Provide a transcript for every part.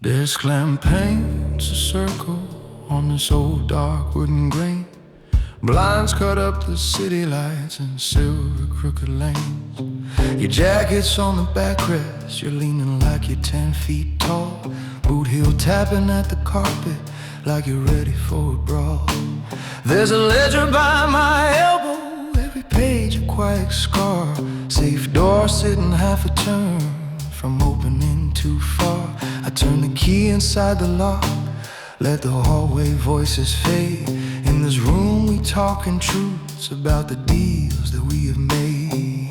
This lamp paints a circle on this old dark wooden grain. Blinds cut up the city lights in silver crooked lanes. Your jacket's on the backrest, you're leaning like you're 10 feet tall. Boot heel tapping at the carpet like you're ready for a brawl. There's a ledger by my elbow, every page a quiet scar. Safe door sitting half a turn from opening too far. I turn the key inside the lock, let the hallway voices fade. In this room we talking truths about the deals that we have made.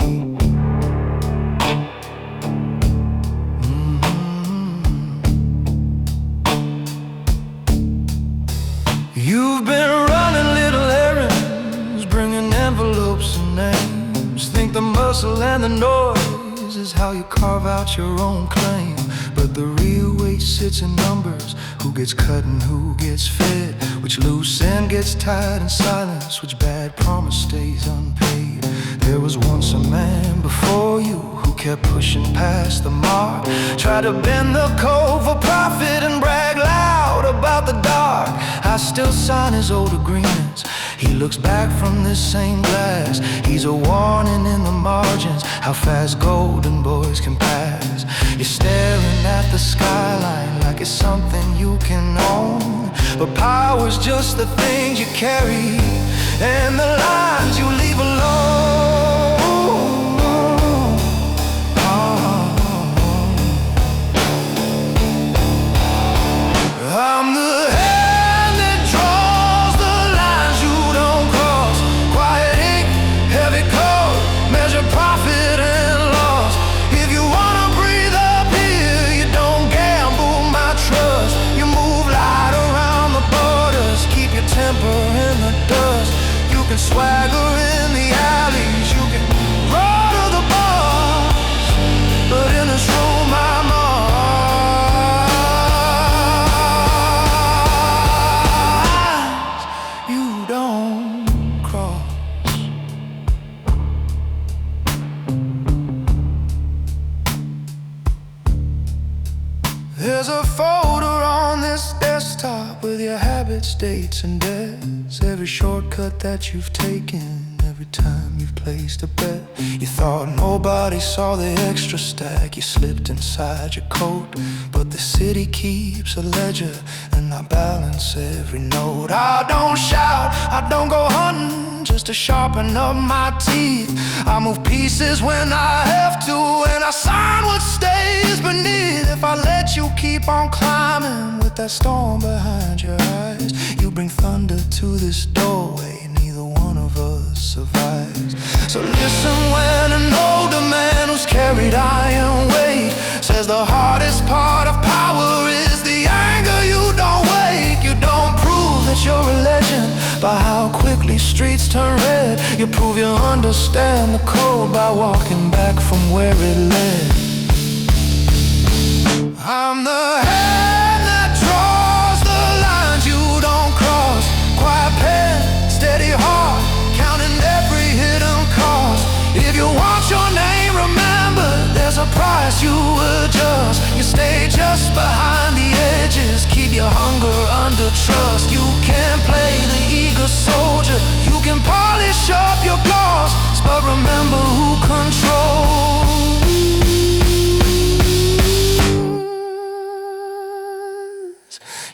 You've been running little errands, bringing envelopes and names. Think the muscle and the noise is how you carve out your own claim. But the real weight sits in numbers. Who gets cut and who gets fed, which loose end gets tied in silence, which bad promise stays unpaid. There was once a man before you who kept pushing past the mark, tried to bend the code for profit and brag loud about the dark. I still sign his old agreements. He looks back from this same glass. He's a warning in the margins, how fast golden boys can pass. You're staring at the skyline like it's something you can own, but power's just the things you carry and the lines you leave alone. I'm the hand that draws the lines you don't cross. Quiet ink, heavy coat, measure profit and loss. If you wanna breathe up here, you don't gamble my trust. You move light around the borders, keep your temper in the dust. You can swagger in the alleys, you can roll to the bars, but in this room I'm There's a folder on this desktop with your habits, dates, and debts. Every shortcut that you've taken, every time you've placed a bet. You thought nobody saw the extra stack you slipped inside your coat, but the city keeps a ledger and I balance every note. I don't shout, I don't go hunting just to sharpen up my teeth. I move pieces when I have to, and I sign what stays beneath. If I let you keep on climbing with that storm behind your eyes, you bring thunder to this doorway, neither one of us survives. So listen when an older man who's carried iron weight says the hardest part of power is the anger you don't wake. You don't prove that you're a legend by how quickly streets turn red. You prove you understand the code by walking back from where it led. I'm the hand that draws the lines you don't cross. Quiet pen, steady heart, counting every hidden cost. If you want your name remembered, there's a price you adjust. You stay just behind the edges, keep your hunger under trust. You can play the eager soldier, you can polish up your gloss, but remember who controls.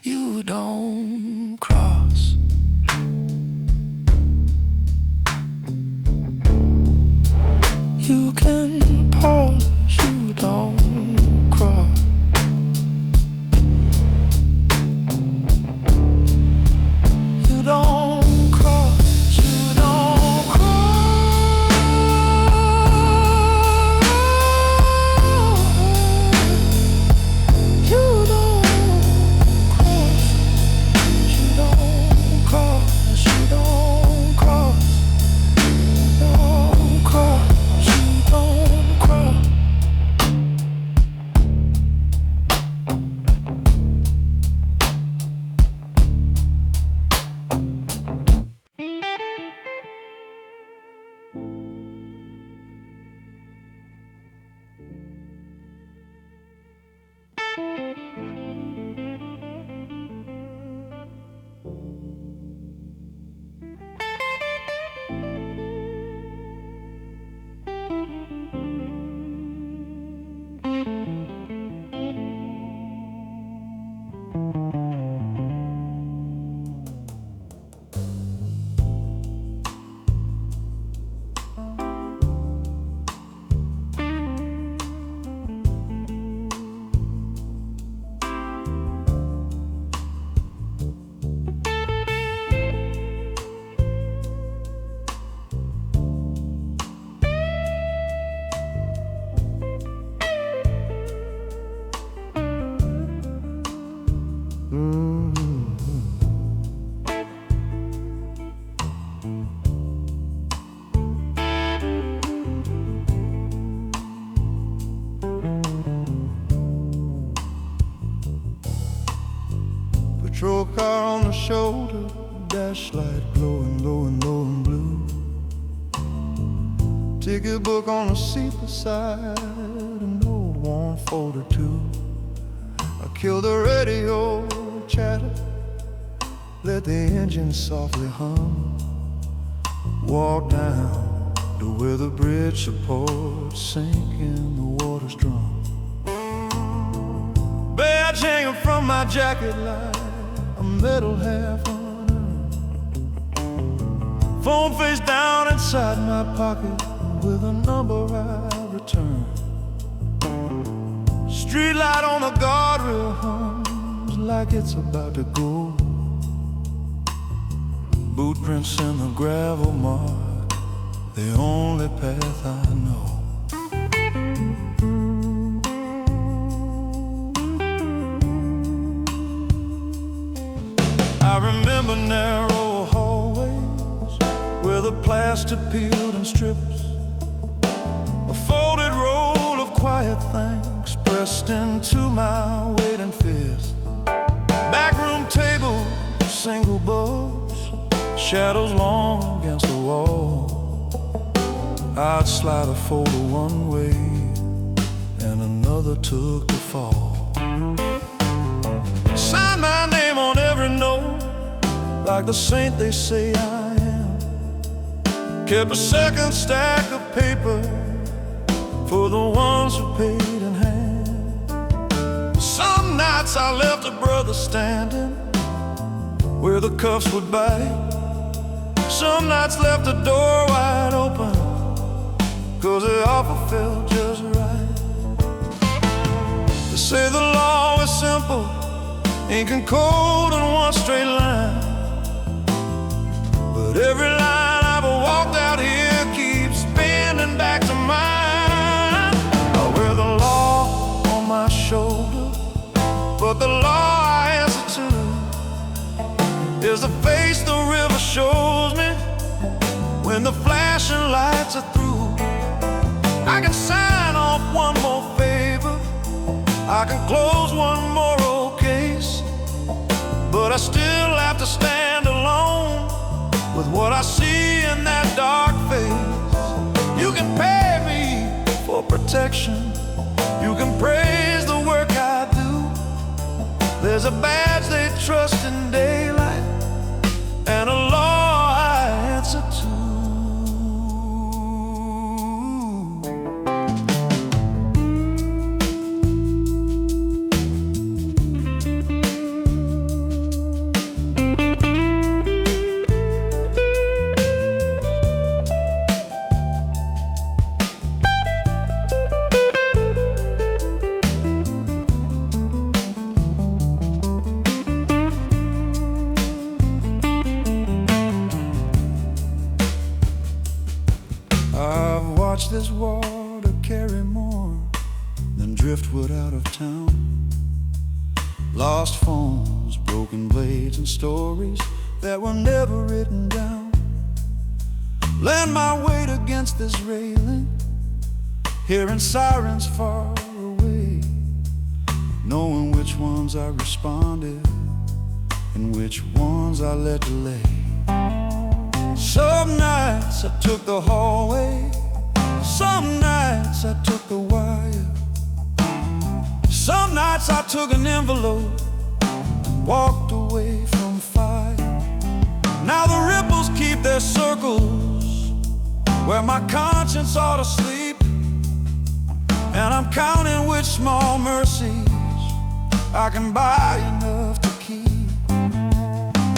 You don't cross. You can polish, you don't cross. You don't cross, you don't cross. You don't cross, you don't cross, you don't cross. You don't cross, you don't flashlight glowing low and low and blue. Ticket book on the seat beside an old worn folder too. I killed the radio chatter, let the engine softly hum. Walk down to where the bridge supports sink in the water's drum. Badge hanging from my jacket like a metal half unearned. Phone face down inside my pocket with a number I return. Street light on the guardrail hums like it's about to go. Boot prints in the gravel mark the only path I know. I remember narrow hallways where the plaster peeled in strips, a folded roll of quiet thanks pressed into my waiting fist. Backroom table, single books, shadows long against the wall. I'd slide a folder one way and another took the fall. Sign my name on every note like the saint they say I am. Kept a second stack of paper for the ones who paid in hand. Some nights I left a brother standing where the cuffs would bite. Some nights left the door wide open, 'cause the offer felt just right. They say the law is simple, ink and code in one straight line, but every line I've walked out here keeps spinning back to mine. I wear the law on my shoulder, but the law I answer to is the face the river shows me when the flashing lights are through. I can sign off one more favor, I can close one more old case, but I still have to stand alone with what I see in that dark face. You can pay me for protection, you can praise the work I do. There's a badge they trust in daylight and a law I answer to. I've watched this water carry more than driftwood out of town. Lost phones, broken blades, and stories that were never written down. Land my weight against this railing, hearing sirens far away, knowing which ones I responded and which ones I let delay. Some nights I took the hallway, some nights I took the wire, some nights I took an envelope and walked away from fire. Now the ripples keep their circles where my conscience ought to sleep, and I'm counting which small mercies I can buy enough to keep.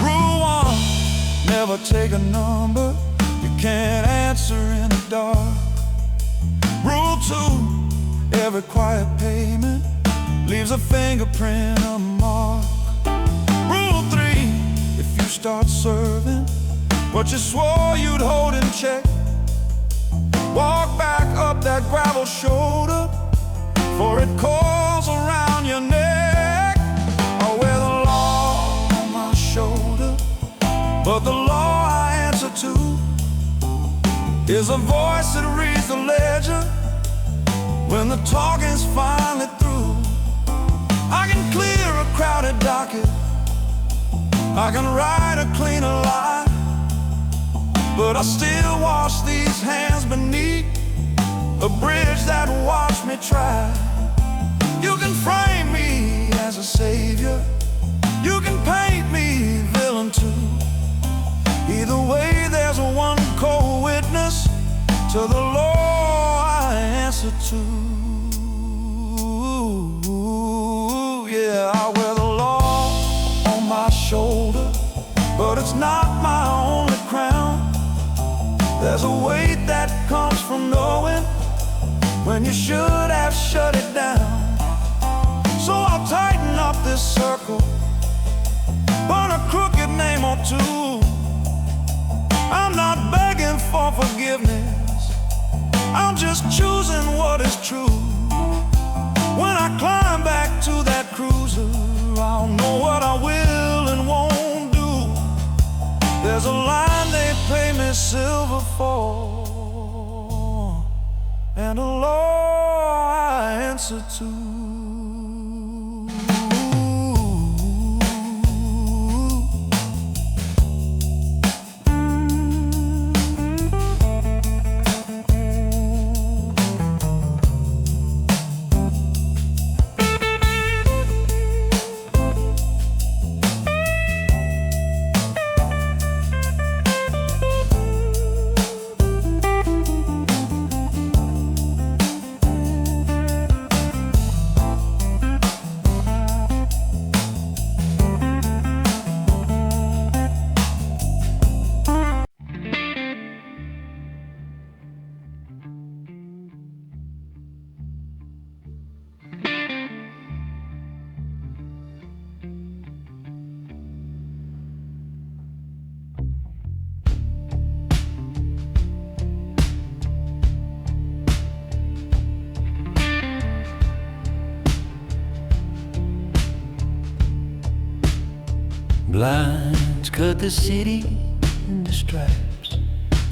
Rule 1, never take a number you can't answer in the dark. Rule 2, every quiet payment leaves a fingerprint, a mark. Rule 3, if you start serving what you swore you'd hold in check, walk back up that gravel shoulder, for it calls around your neck. I wear the law on my shoulder, but the law I answer to is a voice that reads the ledger when the talking's finally through. I can clear a crowded docket I can write a cleaner lie, but I still wash these hands beneath a bridge that watched me try. You can frame me as a savior, you can paint me villain too. Either way, there's one cold witness to the law I answer to. Yeah, I wear the law on my shoulder, but it's not my only crown. There's a weight that comes from knowing when you should have shut it down. So I'll tighten up this circle, burn a crooked name or two. I'm not begging for forgiveness, I'm just choosing what is true. When I climb back to that cruiser, I'll know what I will and won't do. There's a line they pay me silver for, and a law I answer to. Blinds cut the city into stripes.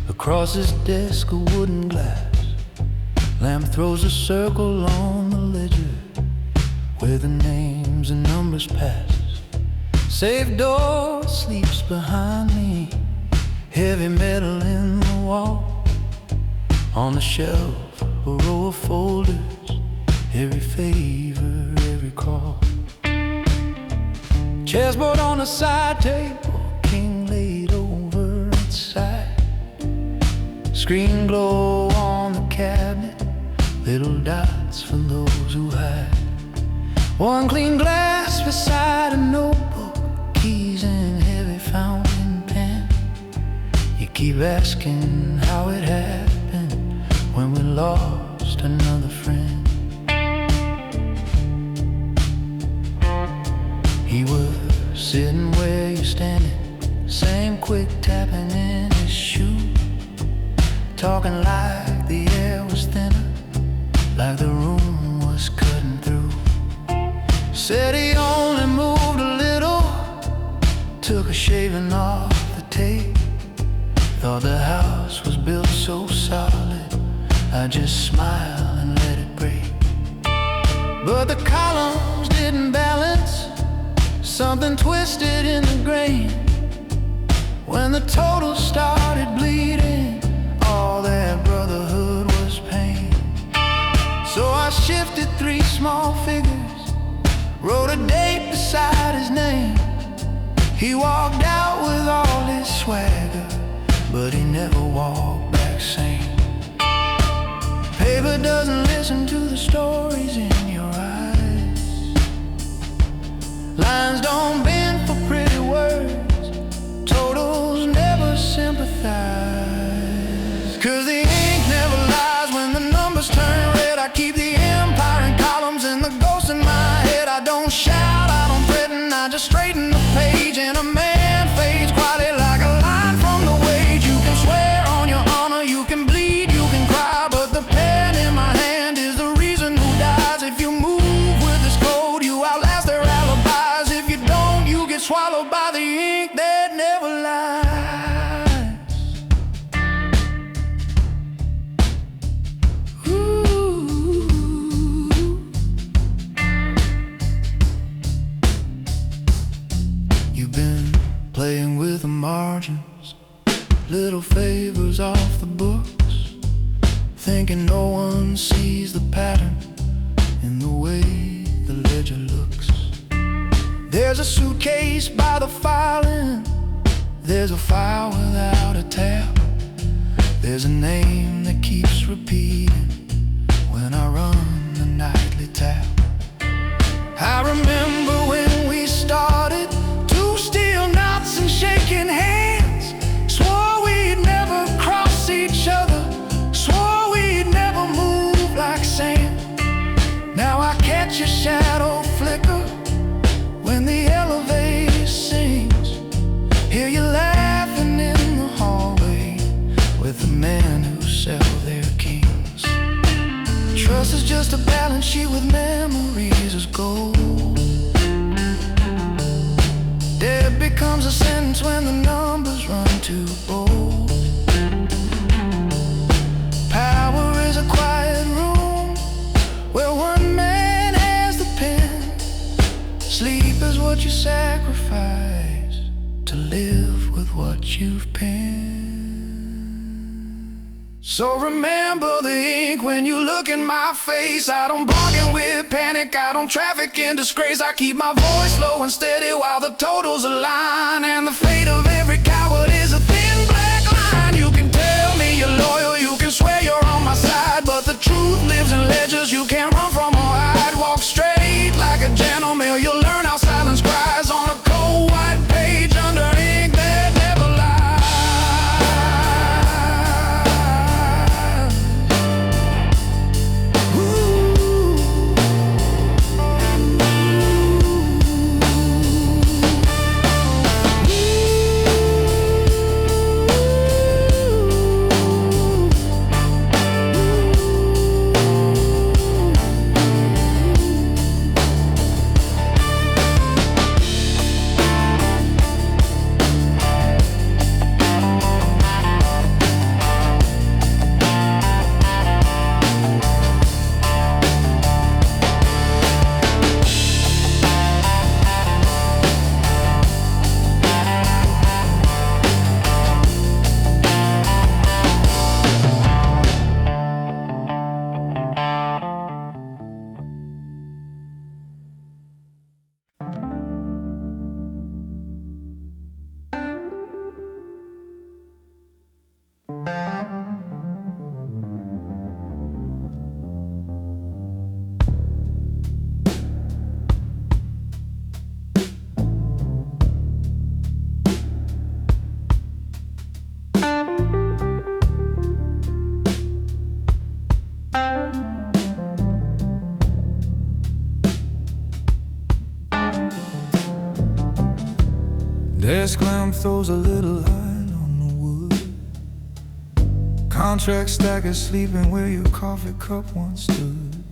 Across his desk a wooden glass. Lamp throws a circle on the ledger where the names and numbers pass. Safe door sleeps behind me. Heavy metal in the wall. On the shelf a row of folders. Every favor, every call. Chessboard on a side table, king laid over its side. Screen glow on the cabinet, little dots for those who hide. One clean glass beside a notebook, keys and heavy fountain pen. You keep asking how it happened when we lost another friend. He was sitting where you're standing, same quick tapping in his shoe. Talking like the air was thinner, like the room was cutting through. Said he only moved a little, took a shaving off the tape. Thought the house was built so solid, I just smile and let it break. But the columns didn't balance, something twisted in the grain. When the total started bleeding, all that brotherhood was pain. So I shifted 3 small figures, wrote a date beside his name. He walked out with all his swagger, but he never walked back sane. Paper doesn't listen to the stories in your eyes. Lines don't bend for pretty words, totals never sympathize. 'Cause the ink never lies when the numbers turn red. I keep the empire in columns and the ghost in my head. I don't shout, I don't threaten, I just straighten the page. And a man fades quietly like a line from the wage. You can swear on your honor, you can bleed, you can cry, but the pen in my hand is the reason who dies. If you move with this code, you outlast their alibis. If you don't, you get swallowed by the ink that never lies. Ooh. sees the pattern in the way the ledger looks. There's a suitcase by the filing, there's a file without a tab, there's a name that keeps repeating when I run the nightly tap. I remember when we started, two steel knots and shaking hands. Swore we'd never cross each other, swore we'd never move like sand. Now I catch your shadow flicker when the elevator sings. Hear you laughing in the hallway with the men who sell their kings. Trust is just a balance sheet with memories as gold. Debt becomes a sentence when the numbers run too bold. Power is a quiet room where one man has the pen. Sleep is what you sacrifice to live with what you've penned. So remember the ink when you look in my face. I don't bargain with panic, I don't traffic in disgrace. I keep my voice low and steady while the totals align. And the fate of every coward is a thin black line. You can tell me you're loyal, you can swear you're on my side, but the truth lives in ledgers you can't run from or hide. Walk straight like a gentleman, you'll learn how silence cries on a cold white page under ink that never lies. Desk lamp throws a little light on the wood. Contract stacker sleeping where your coffee cup once stood.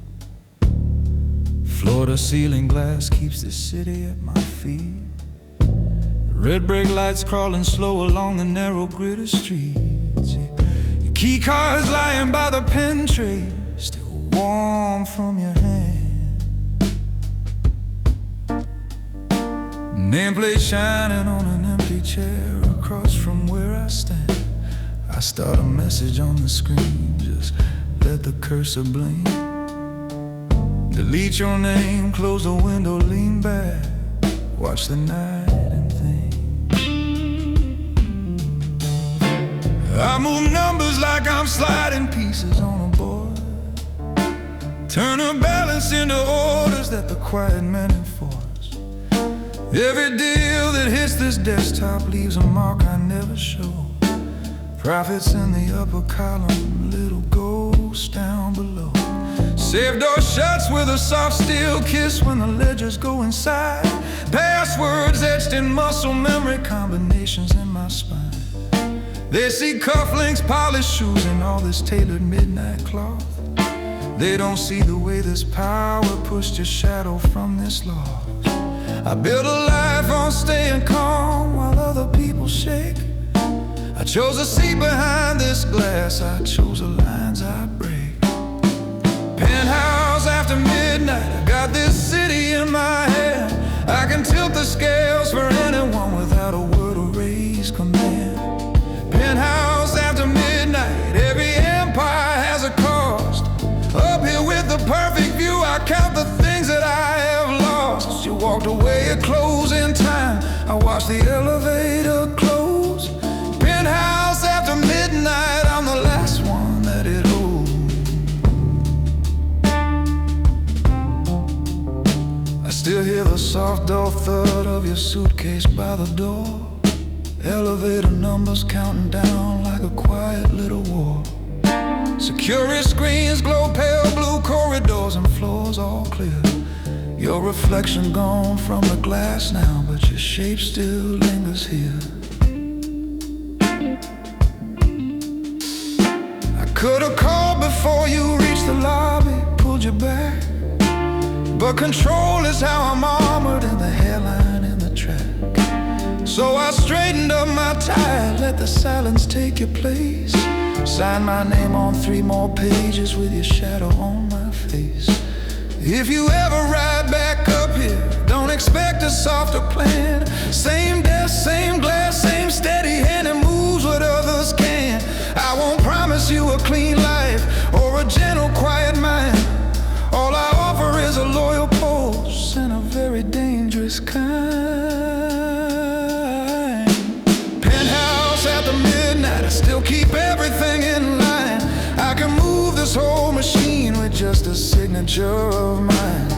Floor to ceiling glass keeps the city at my feet. Red brake lights crawling slow along the narrow grid of streets. Your key cards lying by the pen tray, still warm from your hand. Nameplate shining on an empty chair across from where I stand. I start a message on the screen, just let the cursor blink. Delete your name, close the window, lean back, watch the night and think. I move numbers like I'm sliding pieces on a board. Turn a balance into orders that the quiet men enforce. Every deal that hits this desktop leaves a mark I never show. Profits in the upper column, little ghosts down below. Safe door shuts with a soft steel kiss when the ledgers go inside. Passwords etched in muscle memory, combinations in my spine. They see cufflinks, polished shoes, and all this tailored midnight cloth. They don't see the way this power pushed your shadow from this loft. I built a life on staying calm while other people shake. I chose a seat behind this glass, I chose the lines I break. Penthouse after midnight, I got this city in my hand. I can tilt the scales for anyone without a word or raise command. Penthouse after midnight, every empire has a cost. Up the perfect view, I count the things that I have lost. You walked away at closing time, I watched the elevator close. Penthouse after midnight, I'm the last one that it owed. I still hear the soft dull thud of your suitcase by the door. Elevator numbers counting down like a quiet little war. Security screens glow pale blue, corridors and floors all clear. Your reflection gone from the glass now, but your shape still lingers here. I could have called before you reached the lobby, pulled you back, but control is how I'm armored in the hairline in the track. So I straightened up my tie, let the silence take your place. Sign my name on 3 more pages with your shadow on my face. If you ever ride back up here, don't expect a softer plan. Same desk, same glass, same steady hand, it moves what others can't. I won't promise you a clean life or a gentle, quiet mind. All I offer is a loyal pulse and a very dangerous kind. Penthouse after midnight, I still keep everything in line. I can move this whole machine with just a signature of mine.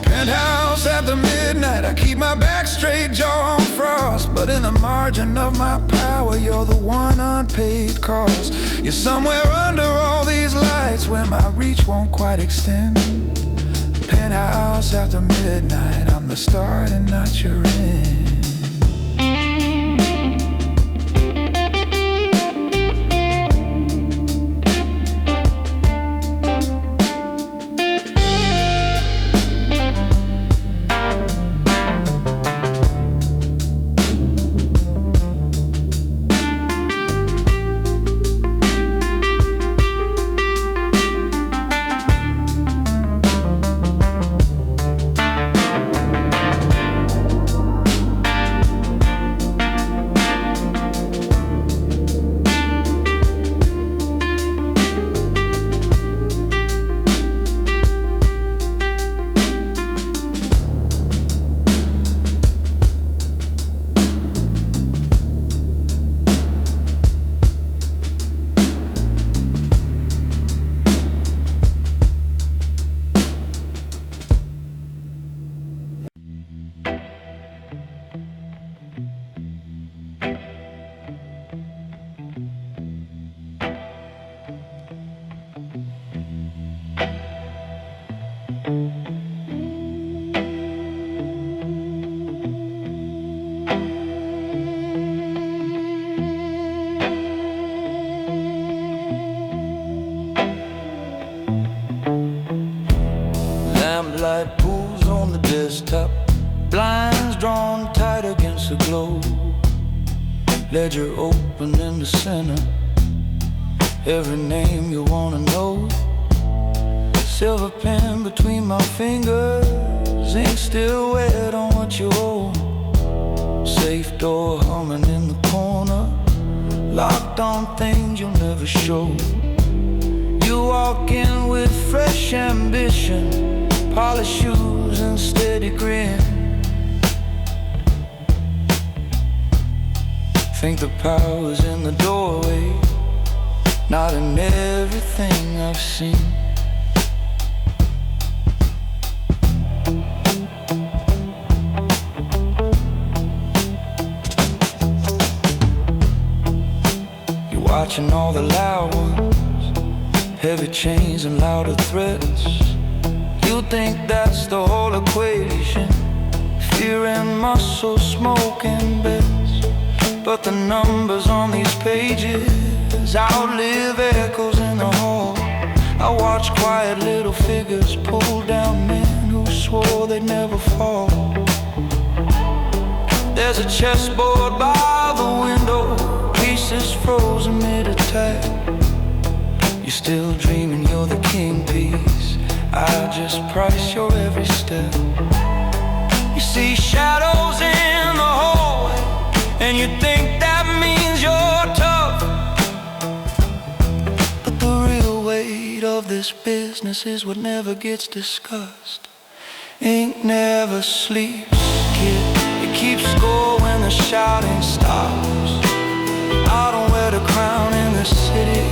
Penthouse after midnight, I keep my back straight, jaw on frost. But in the margin of my power, you're the one unpaid cost. You're somewhere under all these lights where my reach won't quite extend. Penthouse after midnight, I'm the start and not your end. Lamplight pools on the desktop, blinds drawn tight against the glow. Ledger open in the center, every name you wanna know. Silver pen between my fingers, ink still wet on what you owe. Safe door humming in the corner, locked on things you'll never show. You walk in with fresh ambition, polished shoes and steady grin. Think the power's in the doorway, not in everything I've seen. You're watching all the loud ones, heavy chains and louder threats. You think that's the whole equation, fear and muscle, smoke and bets. But the numbers on these pages outlive echoes in the hall. I watch quiet little figures pull down men who swore they'd never fall. There's a chessboard by the window, pieces frozen mid-attack. You're still dreaming you're the king piece, I just price your every step. You see shadows in the hallway, and you think that means you're tough. But the real weight of this business business is what never gets discussed. Ink never sleeps, kid. It keeps score when the shouting stops. I don't wear the crown in the city,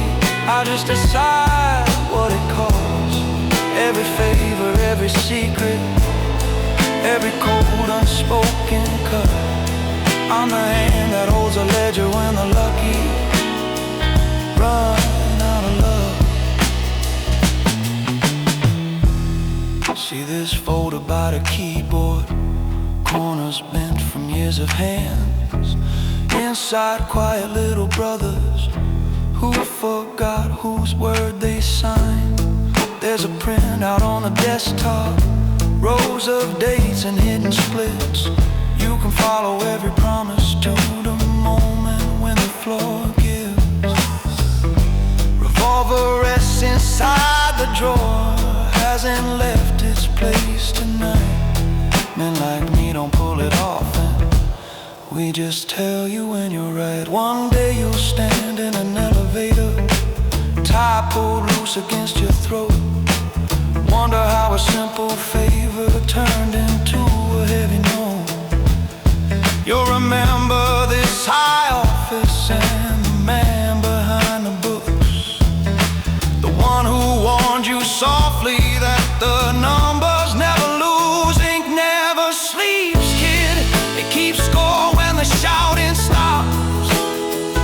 I just decide what it costs. Every favor, every secret, every cold unspoken cut. I'm the hand that holds a ledger when the lucky run out of love. See this folder by the keyboard, corners bent from years of hands. Inside quiet little brothers who forgot whose word they signed. There's a printout on the desktop, rows of dates and hidden splits. You can follow every promise to the moment when the floor gives. Revolver rests inside the drawer, hasn't left its place tonight. Men like me don't pull it off, and we just tell you when you're right. One day you'll stand in an elevator, tie pulled loose against your throat. Wonder how a simple favor turned into a heavy note. You'll remember this high office and the man behind the books, the one who warned you softly that the numbers never lose. Ink never sleeps, kid. It keeps score when the shouting stops.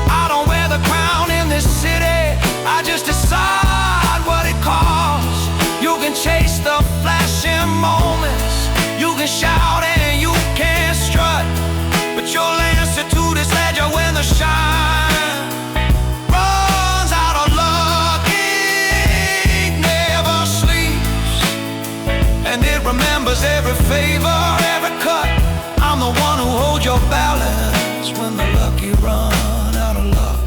I don't wear the crown in this city, I just decide what it costs. You can chase the flashing moments, you can shout and you can strut, but you'll answer to this ledger when the shine runs out of luck. Ink never sleeps, and it remembers every favor, every cut. I'm the one who holds your balance when the lucky run out of luck.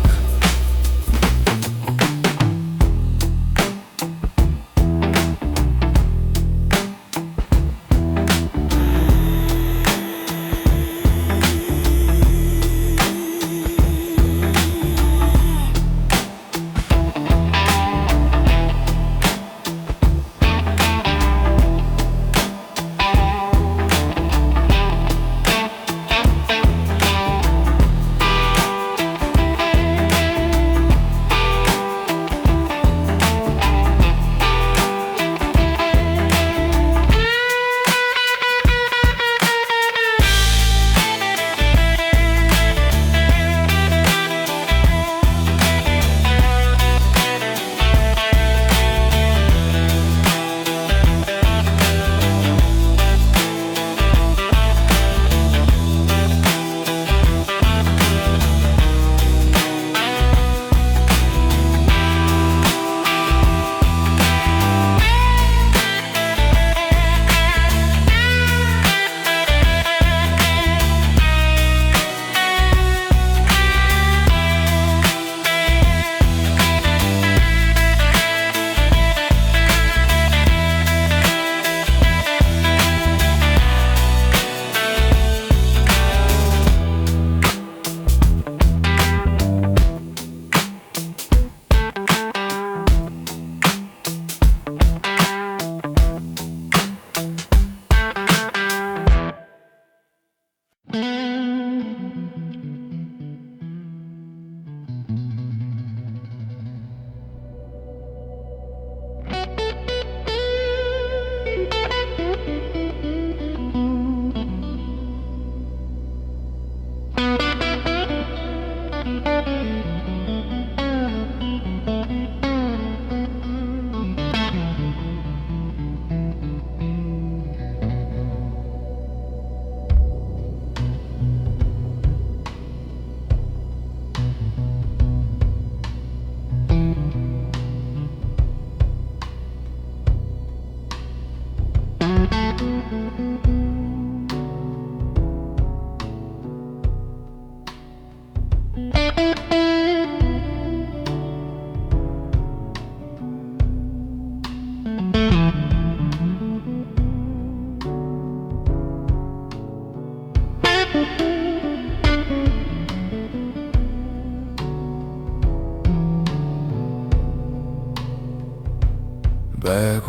Back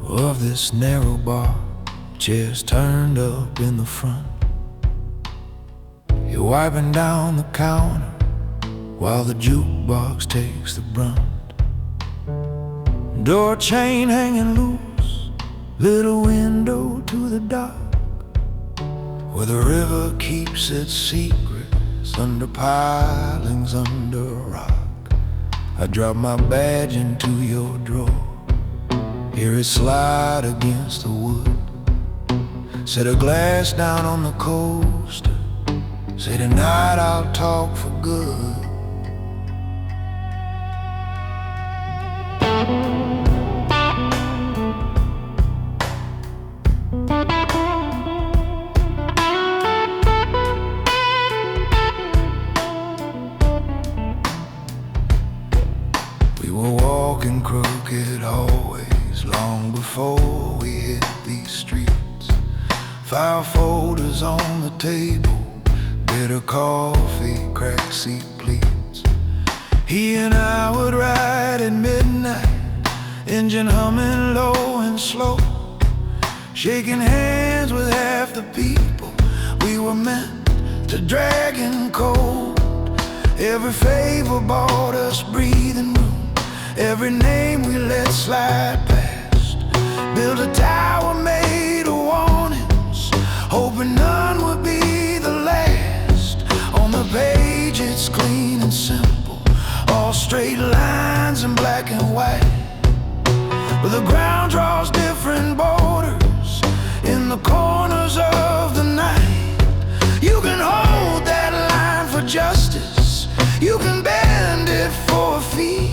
of this narrow bar, chairs turned up in the front. You're wiping down the counter while the jukebox takes the brunt. Door chain hanging loose, little window to the dock, where the river keeps its secrets under pilings under rock. I drop my badge into your drawer, hear it slide against the wood. Set a glass down on the coaster, say tonight I'll talk for good. We were walking crooked hallways long before we hit these streets. File folders on the table, bitter coffee, cracked seat pleats. He and I would ride at midnight, engine humming low and slow, shaking hands with half the people we were meant to drag in cold. Every favor bought us breathing room, every name we let slide past. Built a tower made of warnings, hoping none would be the last. On the page it's clean and simple, all straight lines in black and white, but the ground draws different borders in the corners of the night. You can hold that line for justice, you can bend it for a fee.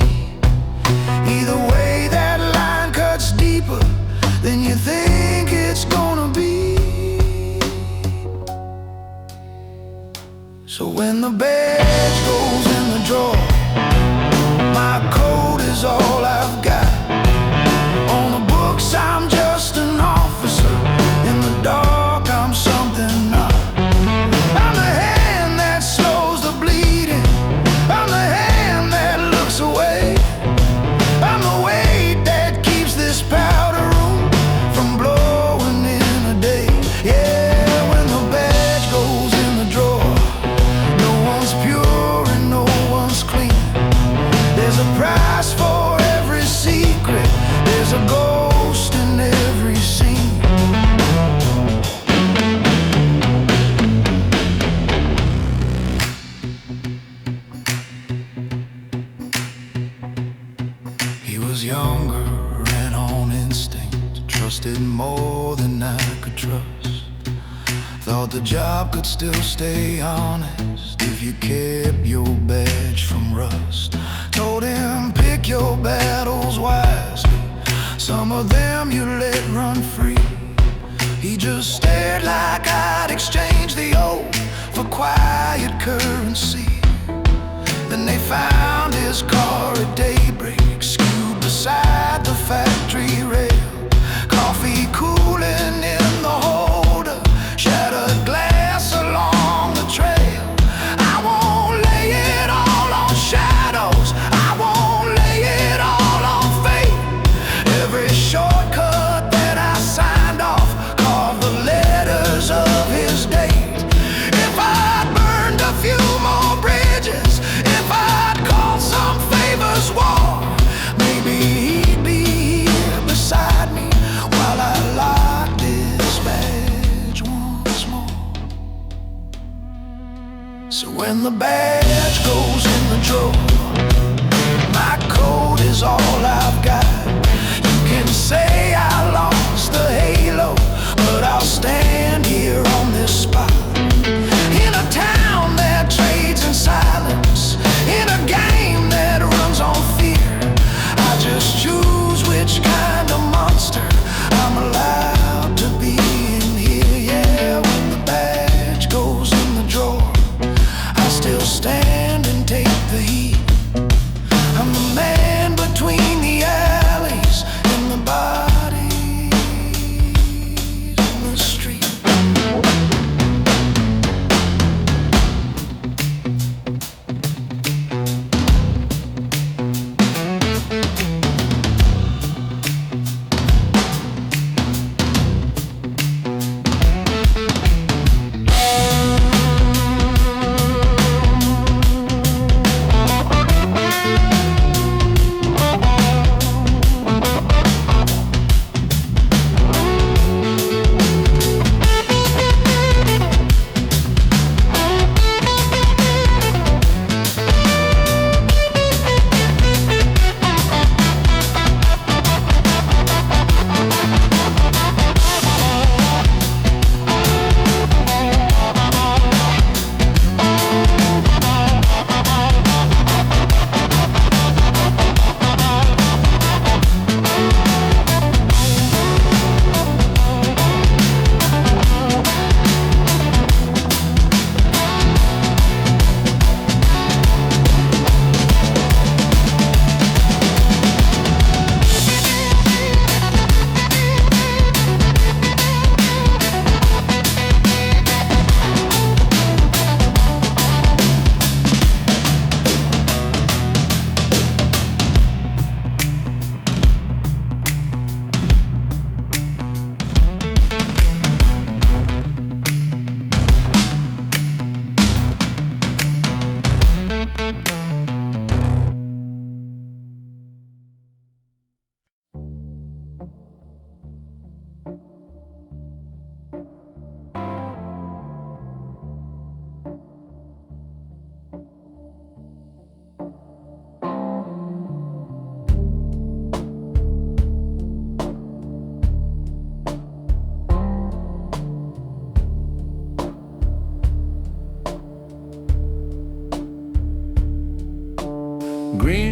Either way, that line cuts deeper than you think it's gonna be. So when the badge goes in the drawer, my code is all I've got. On the books I'm just an officer, in the dark I'm something not. I'm the hand that slows the bleeding, I'm the hand that looks away, I'm the weight that keeps this powder room from blowing in a day. Yeah, when the badge goes in the drawer, no one's pure and no one's clean. There's a price for every secret, there's a ghost in every scene. He was younger, ran on instinct, trusted more than I could trust. Thought the job could still stay honest if you kept your badge from rust. Told him pick your battles wisely, some of them you let run free. He just stared like I'd exchanged the old for quiet currency. Then they found his car at daybreak, skewed beside the factory rail. Coffee cooling in the holder, shattered glass along the trail. I won't lay it all on shadows, I won't lay it all on fate. Every shortcut that I signed off carved the letters of his date. If I'd burned a few more bridges, if I'd called some favors war, maybe he'd be here beside me while I locked this badge once more. So when the badge goes in the drawer, my code is all I've got. You can say I lost the halo, but I'll stand here on this spot. In a town that trades in silence, in a game that runs on fear, I just choose which kind of monster I'm allowed to be in here. Yeah, when the badge goes in the drawer, I still stand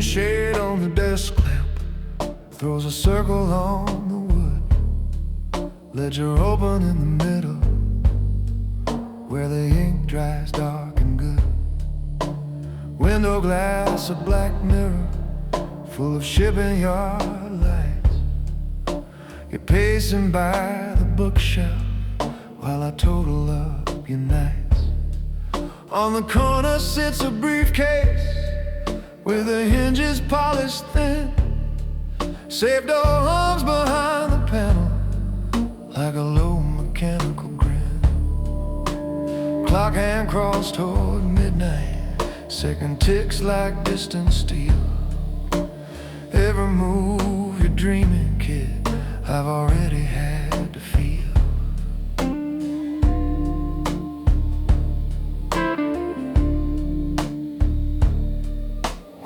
shade on the desk lamp throws a circle on the wood. Ledger open in the middle, where the ink dries dark and good. Window glass, a black mirror full of shipping yard lights. You're pacing by the bookshelf while I total up your nights. On the corner sits a briefcase with the hinges polished thin. Safe door hangs behind the panel like a low mechanical grin. Clock hand crossed toward midnight, second ticks like distant steel. Every move you're dreaming, kid, I've already had to feel.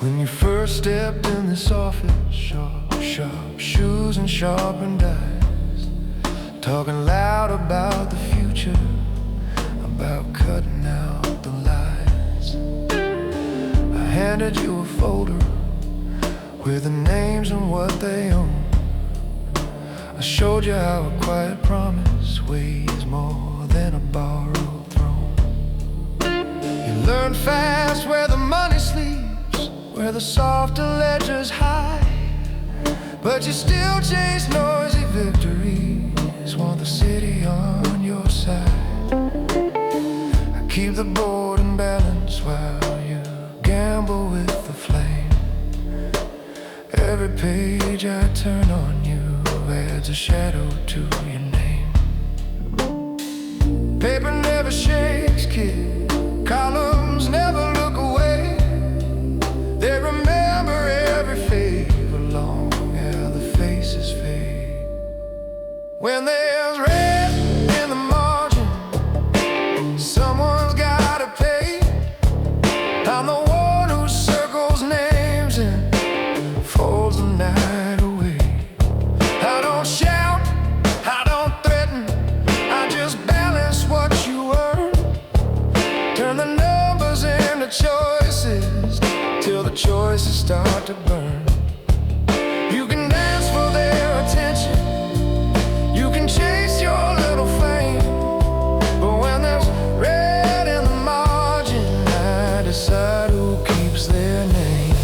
When you first stepped in this office, sharp shoes and sharpened eyes, talking loud about the future, about cutting out the lies. I handed you a folder with the names and what they own. I showed you how a quiet promise weighs more than a borrowed throne. You learned fast where the money sleeps, where the softer ledgers hide, but you still chase noisy victories, want the city on your side. I keep the board in balance while you gamble with the flame. Every page I turn on you adds a shadow to your name. Paper never shakes, kid, columns never look away. They remember every favor long ere the faces fade. When there's red in the margin, someone's gotta pay. I'm the one who circles names and folds the night away. I don't shout, I don't threaten, I just balance what you earn. Turn the numbers into choices till the choices start to burn. You can dance for their attention, you can chase your little fame, but when there's red in the margin, I decide who keeps their name.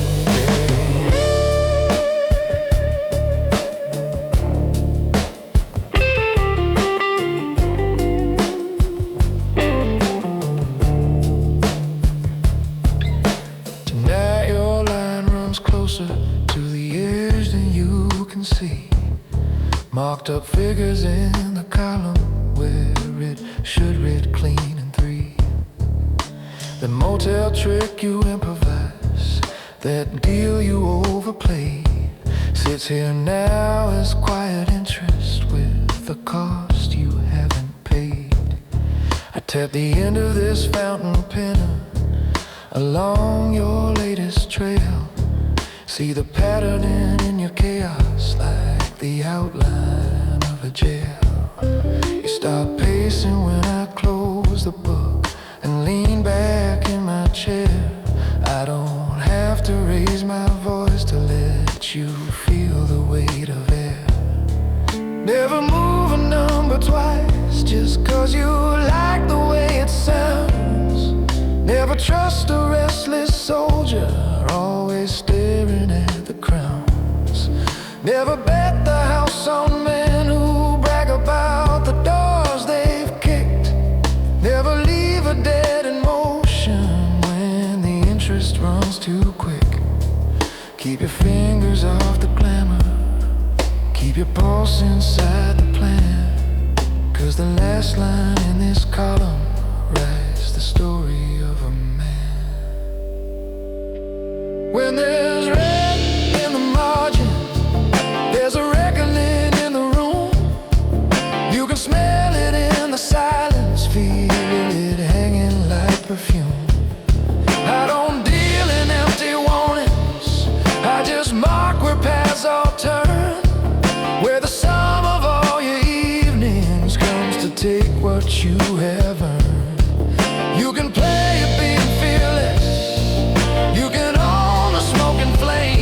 Tonight your line runs closer to the edge than you can see. Marked up figures in the column where it should read clean in 3. The motel trick you improvise, that deal you overplayed, sits here now as quiet interest with the cost you haven't paid. I tap the end of this fountain pen along your latest trail. See the pattern in your chaos like the outline of a jail. You stop pacing when I close the book and lean back in my chair. I don't have to raise my voice to let you feel the weight of air. Never move a number twice just cause you like the way it sounds. Never trust a restless soldier, always staring at the crowns. Never bet the house on men who brag about the doors they've kicked. Never leave a dead in motion when the interest runs too quick. Keep your fingers off the glamour, keep your pulse inside the plan, cause the last line in this column writes the story of a man. When there's red in the margin, there's a reckoning in the room. You can smell it in the silence, feel it hanging like perfume. I don't deal in empty warnings, I just mark where paths all turn, where the sum of all your evenings comes to take what you have earned. You can play at being fearless, you can own a smoking flame.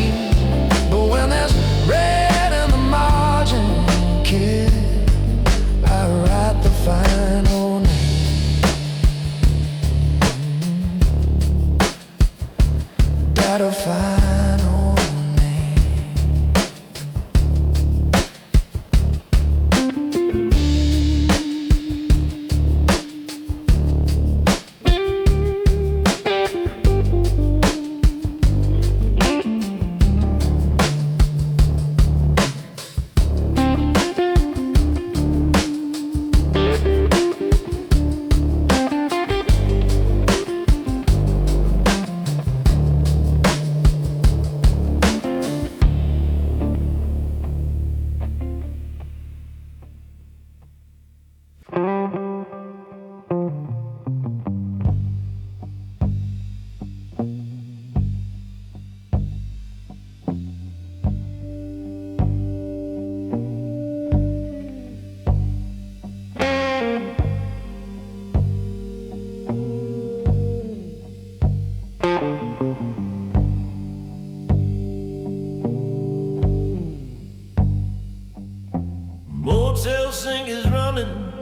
Motel sink is running,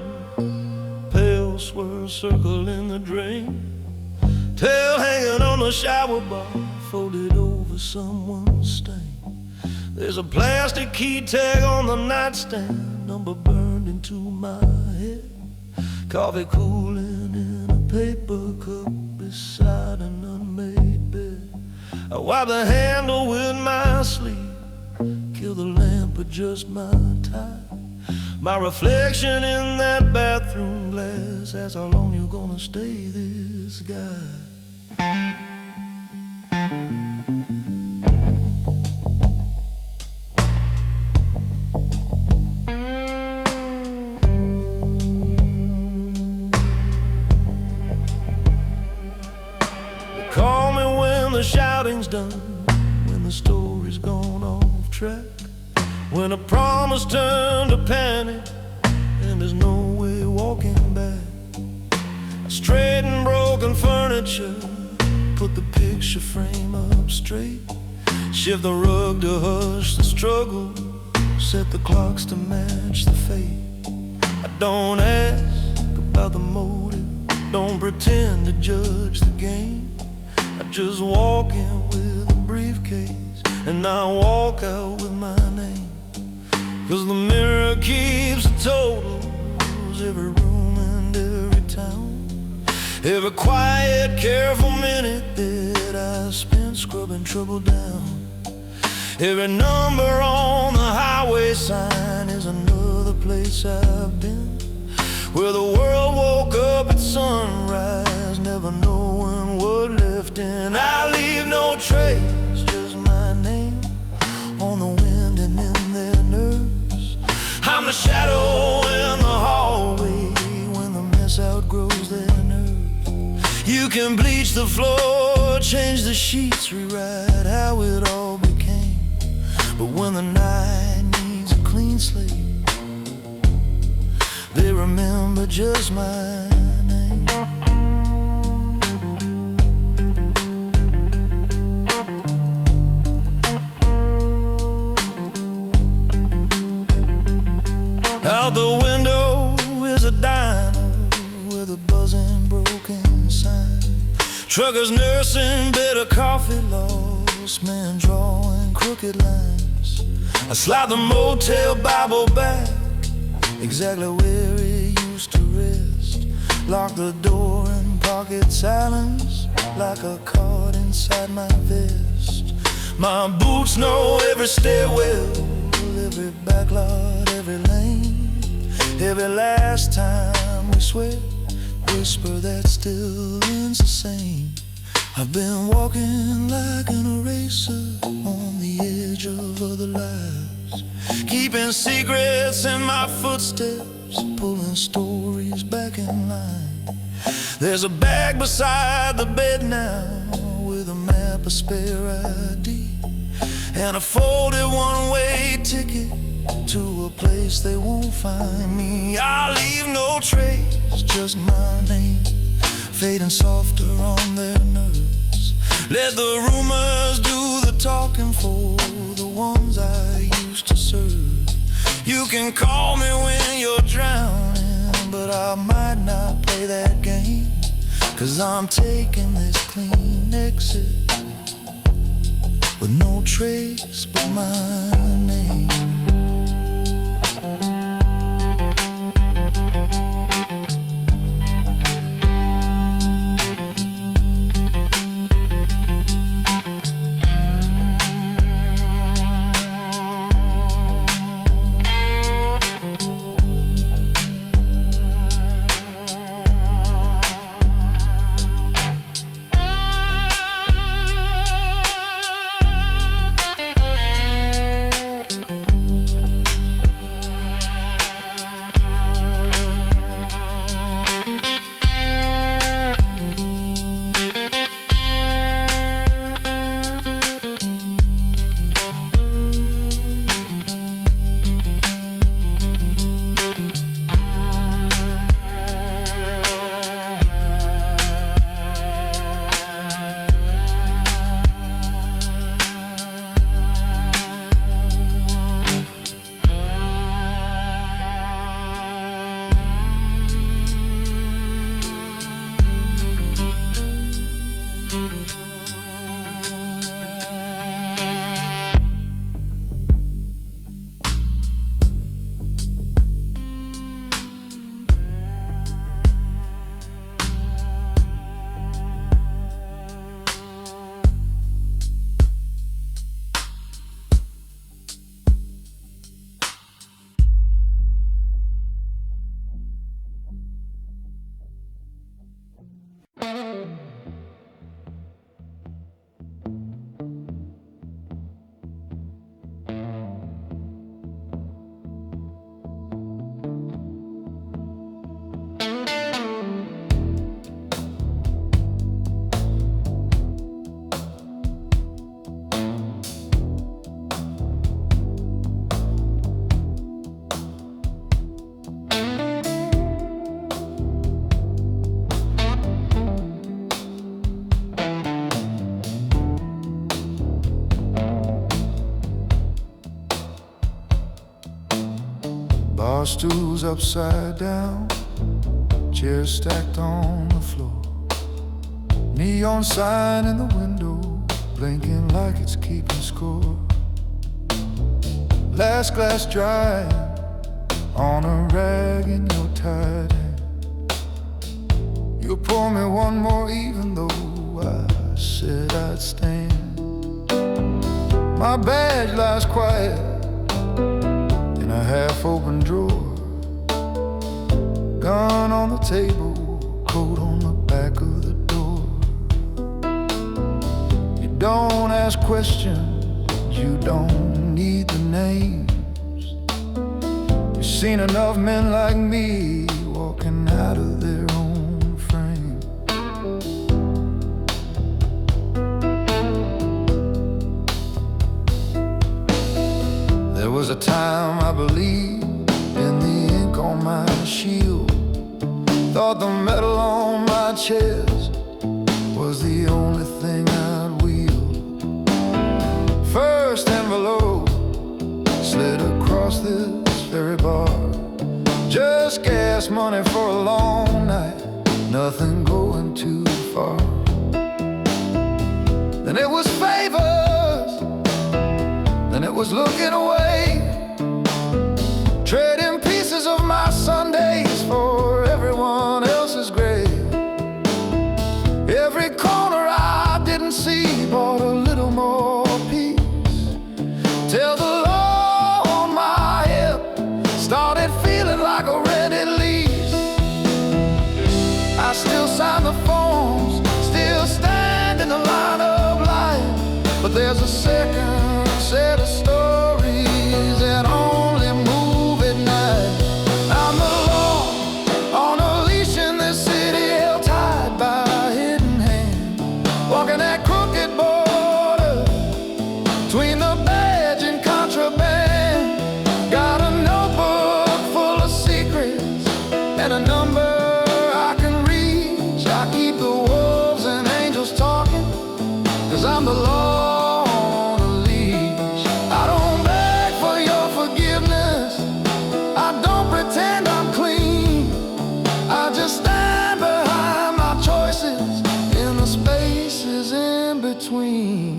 pale swirl circle in the drain. Tail hanging on the shower bar, folded over someone's stain. There's a plastic key tag on the nightstand, number burned into my head. Coffee cooling in a paper cup beside an unmade bed. I wipe the handle with my sleeve, kill the lamp, adjust my tie. My reflection in that bathroom glass asks how long you gonna stay this guy. Call me when the shouting's done, when the story's gone off track, when a promise turned to panic and there's no way walking back. Straighten broken furniture, put the picture frame up straight, shift the rug to hush the struggle, set the clocks to match the fate. I don't ask about the motive, don't pretend to judge the game. I just walk in with a briefcase and I walk out with my name. 'Cause the mirror keeps the totals, every room and every town, every quiet, careful minute that I spent scrubbing trouble down. Every number on the highway sign is another place I've been, where the world woke up at sunrise, never knowing what left in. I leave no trace, just my name on the wind and in their nerves. I'm the shadow in the hallway when the mess outgrows their nerves. You can bleach the floor, change the sheets, rewrite how it all became, but when the night needs a clean slate, they remember just my name. Out the window is a diner with a buzzing broken sign. Truckers nursing bitter coffee lost, men drawing crooked lines. I slide the motel Bible back exactly where it used to rest. Lock the door and pocket silence like a card inside my vest. My boots know every stairwell, every backlot, every lane. Every last time we swear, whisper that still ends the same. I've been walking like an eraser on the edge of other lives, keeping secrets in my footsteps, pulling stories back in line. There's a bag beside the bed now with a map, a spare ID, and a folded one-way ticket to a place they won't find me. I leave no trace, just my name fading softer on their nerves. Let the rumors do the talking for the ones I used to serve. You can call me when you're drowning, but I might not play that game, 'cause I'm taking this clean exit with no trace but my name. Bar stools upside down, chairs stacked on the floor. Neon sign in the window, blinking like it's keeping score. Last glass dry on a rag in your tight hand. You pour me one more even though I said I'd stand. My badge lies quiet in a half-open drawer. Gun on the table, coat on the back of the door. You don't ask questions, you don't need the names. You've seen enough men like me walking out of their own frame. There was a time I believed in the ink on my shield. Thought the metal on my chest was the only thing I'd wield. First envelope slid across this very bar. Just gas money for a long night, nothing going too far. Then it was favors, then it was looking away, trading pieces of my Sundays for everyone else's grave. Every corner I didn't see brought a little more peace, till the law on my hip started feeling like a rented lease. I still sign the forms, still stand in the line of life, but there's a second set of stories that only move at night. I'm the law on a leash in this city, held tight by a hidden hand, walking that crooked border between the badge and contraband. Got a notebook full of secrets and a number I can reach. I keep the wolves and angels talking, 'cause I'm the law on a leash. I don't beg for your forgiveness, I don't pretend I'm clean. I just stand behind my choices in the spaces in between.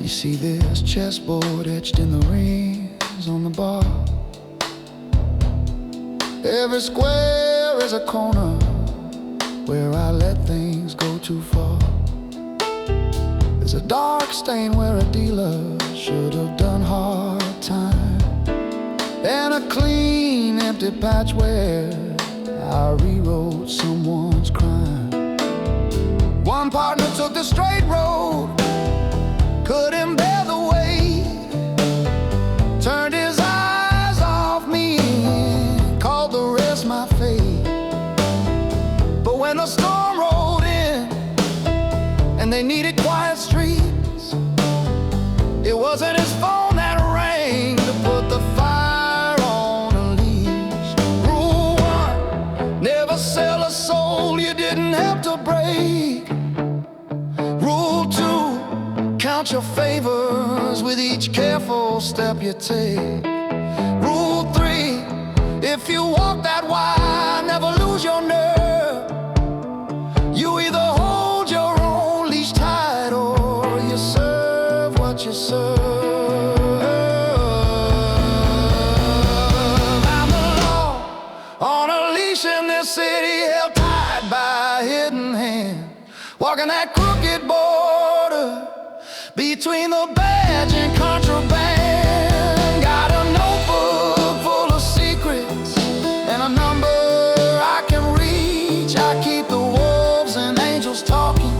You see this chessboard etched in the rings on the bar. Every square is a corner where I let things go too far. There's a dark stain where a dealer should have done hard time, and a clean, empty patch where I rewrote someone's crime. One partner took the straight road, couldn't bear the weight, turned his eyes off me, called the rest my fate. But when the storm rolled in and they needed quiet streets, it wasn't his phone that rang to put the fire on a leash. Rule 1, never sell a soul you didn't have to break. Rule 2, count your favors with each careful step you take. Rule 3, if you walk that wide, never lose your nerve. You either hold your own leash tight or you serve what you serve. I'm the law on a leash in this city, held tight by a hidden hand, walking that crooked border between the badge and contraband. Got a notebook full of secrets and a number I can reach. I keep the wolves and angels talking,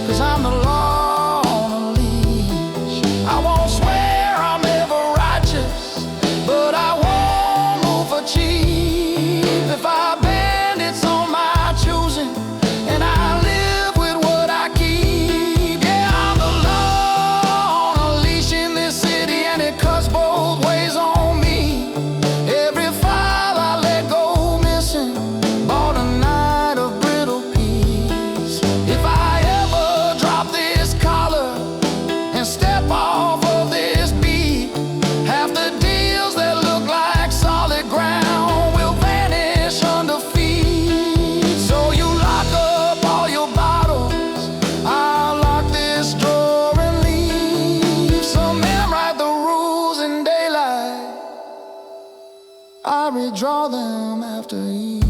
'cause I'm the law on a leash. I won't swear I'm ever righteous, but I won't move for cheap. If I bend, it's on my choosing, and I live with what I keep. Yeah, I'm the law on a leash in this city, saw them after Eve.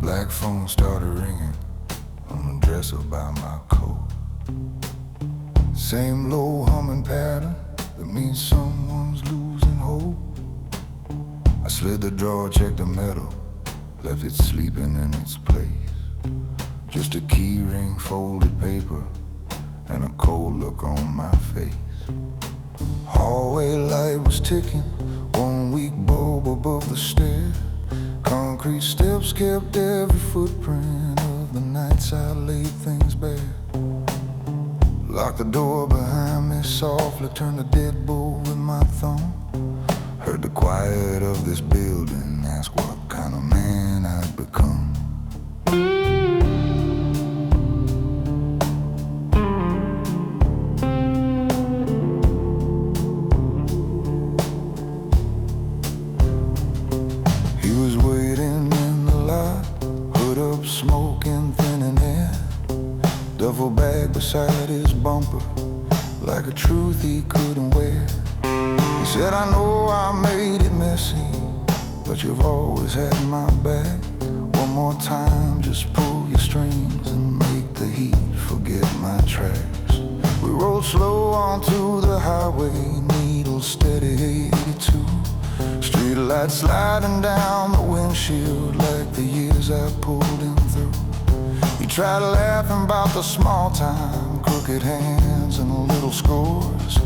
Black phone started ringing on the dresser by my coat. Same low humming pattern that means someone's losing hope. I slid the drawer, checked the metal, left it sleeping in its place. Just a key ring, folded paper, and a cold look on my face. Hallway light was ticking, one weak bulb above the stair. Concrete steps kept every footprint of the nights I laid things bare. Locked the door behind me softly, turned the deadbolt with my thumb. Heard the quiet of this building, ask what kind of man I'd become. Smoking thin and air, duffel bag beside his bumper, like a truth he couldn't wear. He said, I know I made it messy, but you've always had my back. One more time, just pull your strings and make the heat forget my tracks. We rode slow onto the highway, needle steady 82. Street lights sliding down the windshield like the years I pulled him through. He tried laughing about the small time, crooked hands and little scores.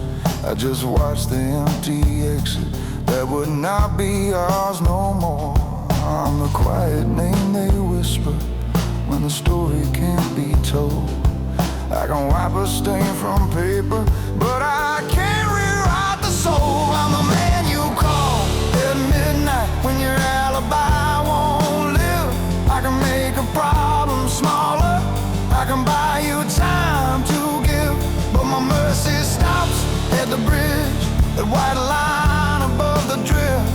I just watched the empty exit that would not be ours no more. I'm the quiet name they whisper when the story can't be told. I can wipe a stain from paper, but I can't rewrite the soul. I'm the man you call at midnight when your alibi won't live. I can make a problem smaller, I can buy you time to give, but my mercy stops at the bridge, that white line above the drift.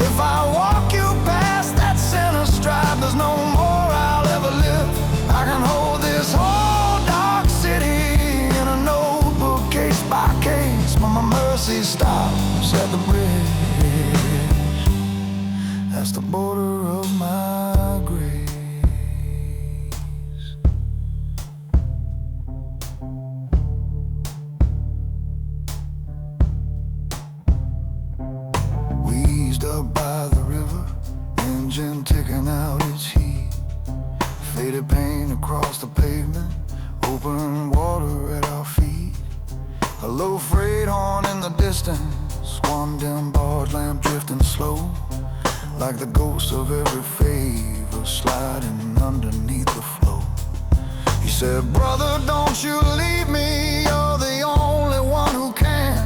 If I walk you past that center stripe, there's no more I'll ever live. I can hold this whole dark city in a notebook, case by case, but my mercy stops at the bridge. That's the border of my grace. We eased up by the river, engine ticking out its heat. Faded paint across the pavement, open water at our feet. A low freight horn in the distance, one dim barge lamp drifting slow, like the ghost of every favor sliding underneath the flow. He said, brother, don't you leave me, you're the only one who can.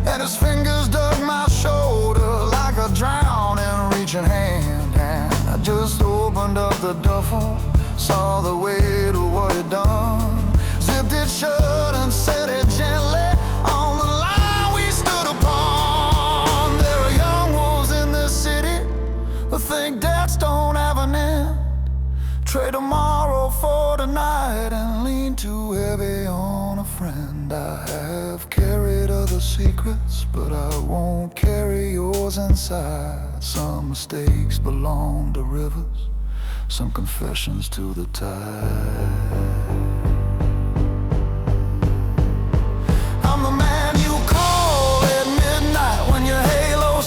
And his fingers dug my shoulder like a drowning reaching hand. And I just opened up the duffel, saw the weight of what he'd done, zipped it shut and set it gently on the line we stood upon. There are young wolves in this city who think deaths don't have an end, trade tomorrow for tonight and lean too heavy on a friend. I have carried other secrets, but I won't carry yours inside. Some mistakes belong to rivers, some confessions to the tide. I'm the man you call at midnight when your halo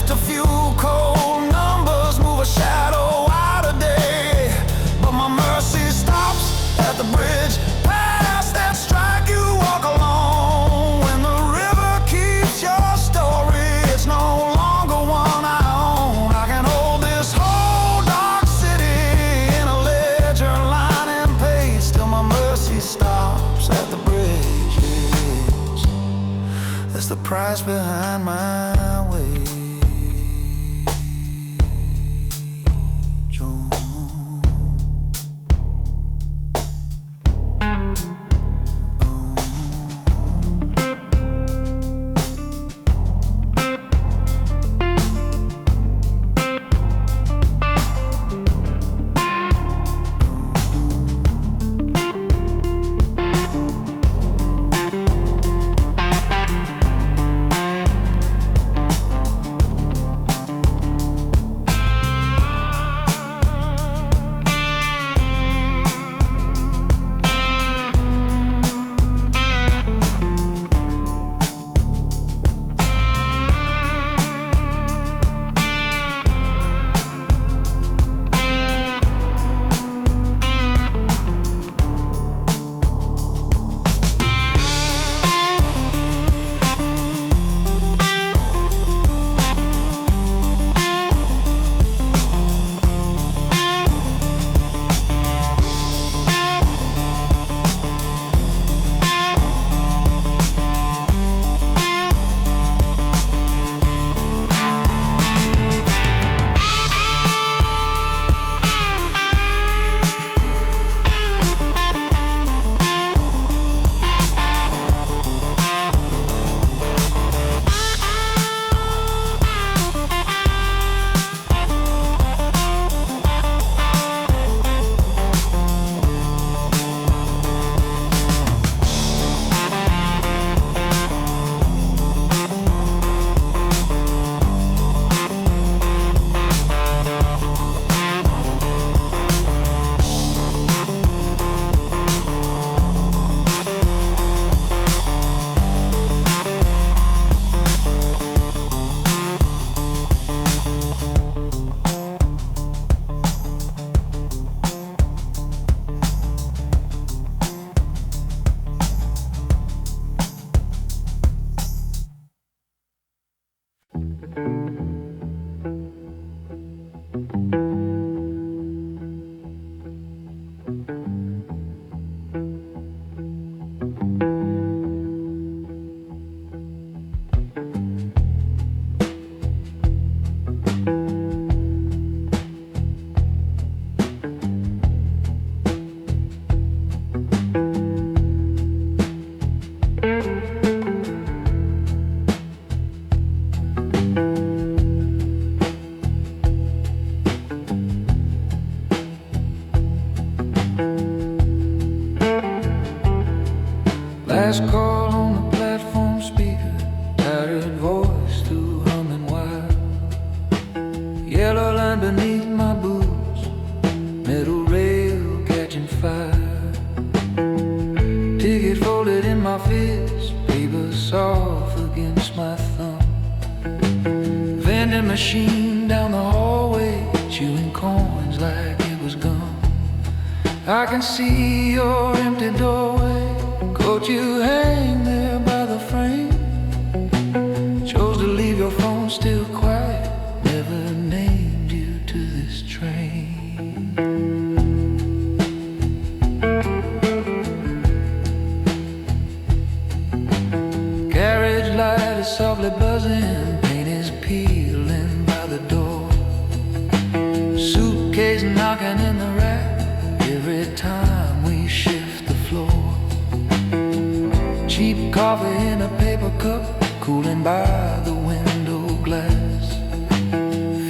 Just a few cold numbers move a shadow out of day. But my mercy stops at the bridge past that strike you walk alone. When the river keeps your story, it's no longer one I own. I can hold this whole dark city in a ledger line and pace till my mercy stops at the bridge. Yes, that's the price behind my way. Last call on the platform speaker, tattered voice through humming wire. Yellow line beneath my boots, metal rail catching fire. Ticket folded in my fist, paper soft against my thumb. Vending machine down the hallway, chewing coins like it was gum. I can see your empty doorway, coat you hang there by the frame. Chose to leave your phone still quiet, never named you to this train. Carriage light is softly buzzing, paint is peeling by the door. Suitcase knocking in the rack every time we shift the floor. Cheap coffee in a paper cup, cooling by the window glass.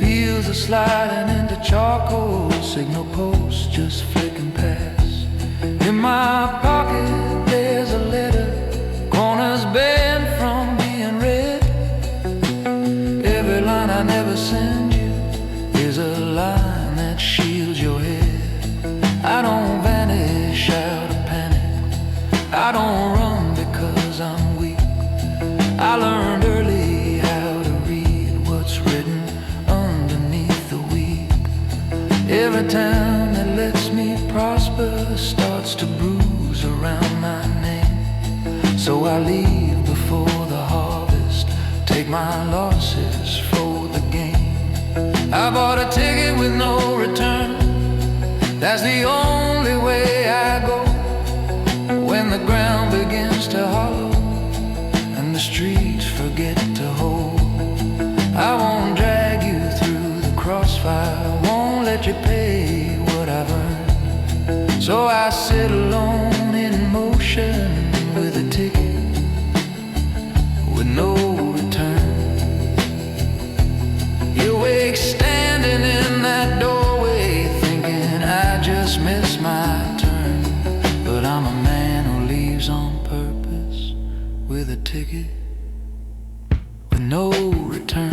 Fields are sliding into charcoal, signal posts just flicking past. In my pocket there's a letter, corners bent from being read. Every line I never send you is a line that shields your head. I don't vanish out of panic, I don't run because I'm weak. I learned early how to read what's written Every town that lets me prosper starts to bruise around my name. So I leave before the harvest, take my losses for the game. I bought a ticket with no return, that's the only way I go. When the ground begins to hollow and the streets forget to hold, I won't drag you through the crossfire, won't let you pay what I've earned. So I sit alone in motion with a ticket with no return. You wake standing in that doorway thinking I just missed my turn. But I'm a man who leaves on purpose with a ticket with no return.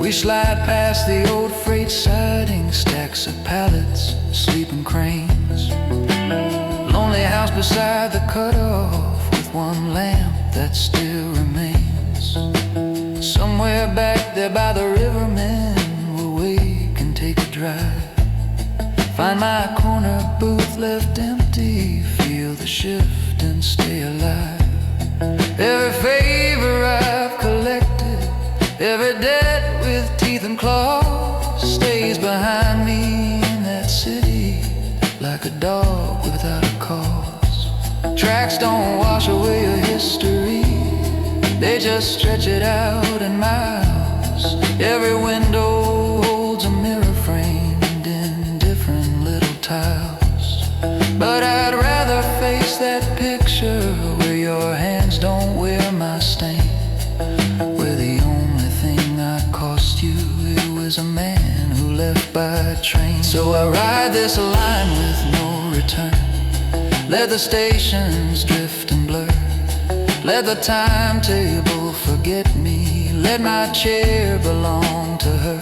We slide past the old freight siding, stacks of pallets, sleeping cranes. Lonely house beside the cutoff with one lamp that still remains. Somewhere back there by the river, men will wake and take a drive. Find my corner booth left empty, feel the shift and stay alive. Every favor I've collected, every debt with teeth and claws, stays behind me in that city like a dog without a cause. Tracks don't wash away your history, they just stretch it out in miles. Every window holds a mirror framed in different little tiles. But I'd rather face that picture where your hands don't wear my stain, where the only thing I cost you, it was a man who left by train. So I ride this line with no return, let the stations drift and blur, let the timetable forget me, let my chair belong to her.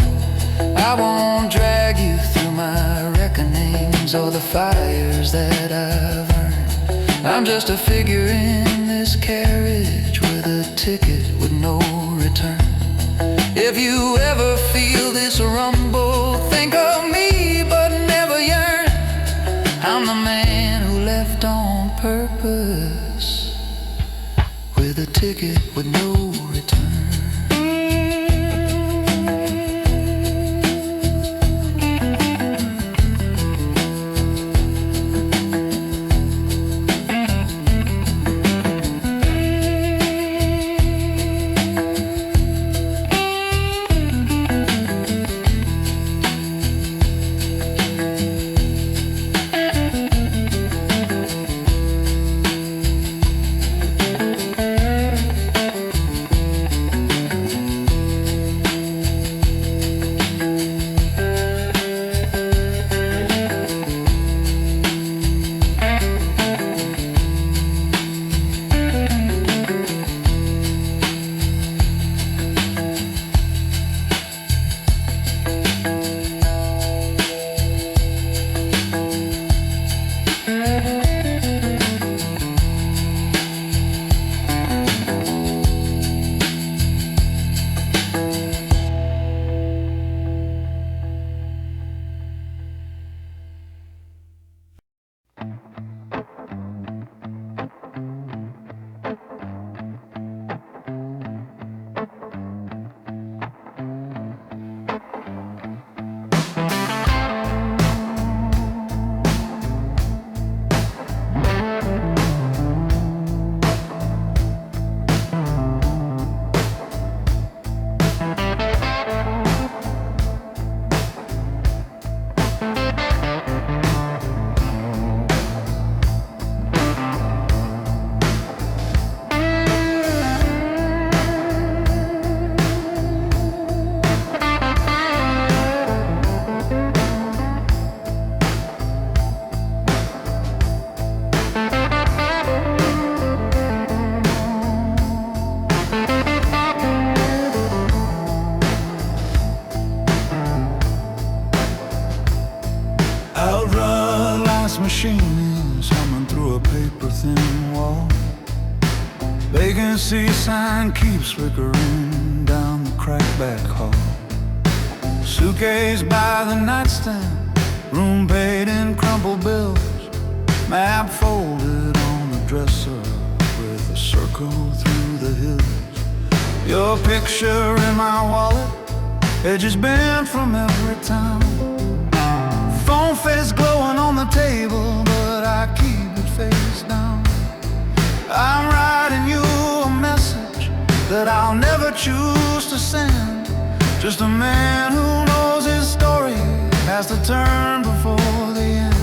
I won't drag you through my reckonings or the fires that I've earned. I'm just a figure in this carriage with a ticket with no return. If you ever feel this rumble, think of me but never yearn. I'm the man who left on purpose with a ticket with no return. machines humming through through a paper-thin wall. Vacancy sign keeps flickering down the cracked back hall. Suitcase by the nightstand, room paid in crumpled bills, map folded on the dresser with a circle through the hills. Your picture in my wallet, edges bent from every town. Phone face glowing on the table, but I keep it face down. I'm writing you a message that I'll never choose to send. Just a man who knows his story has to turn before the end.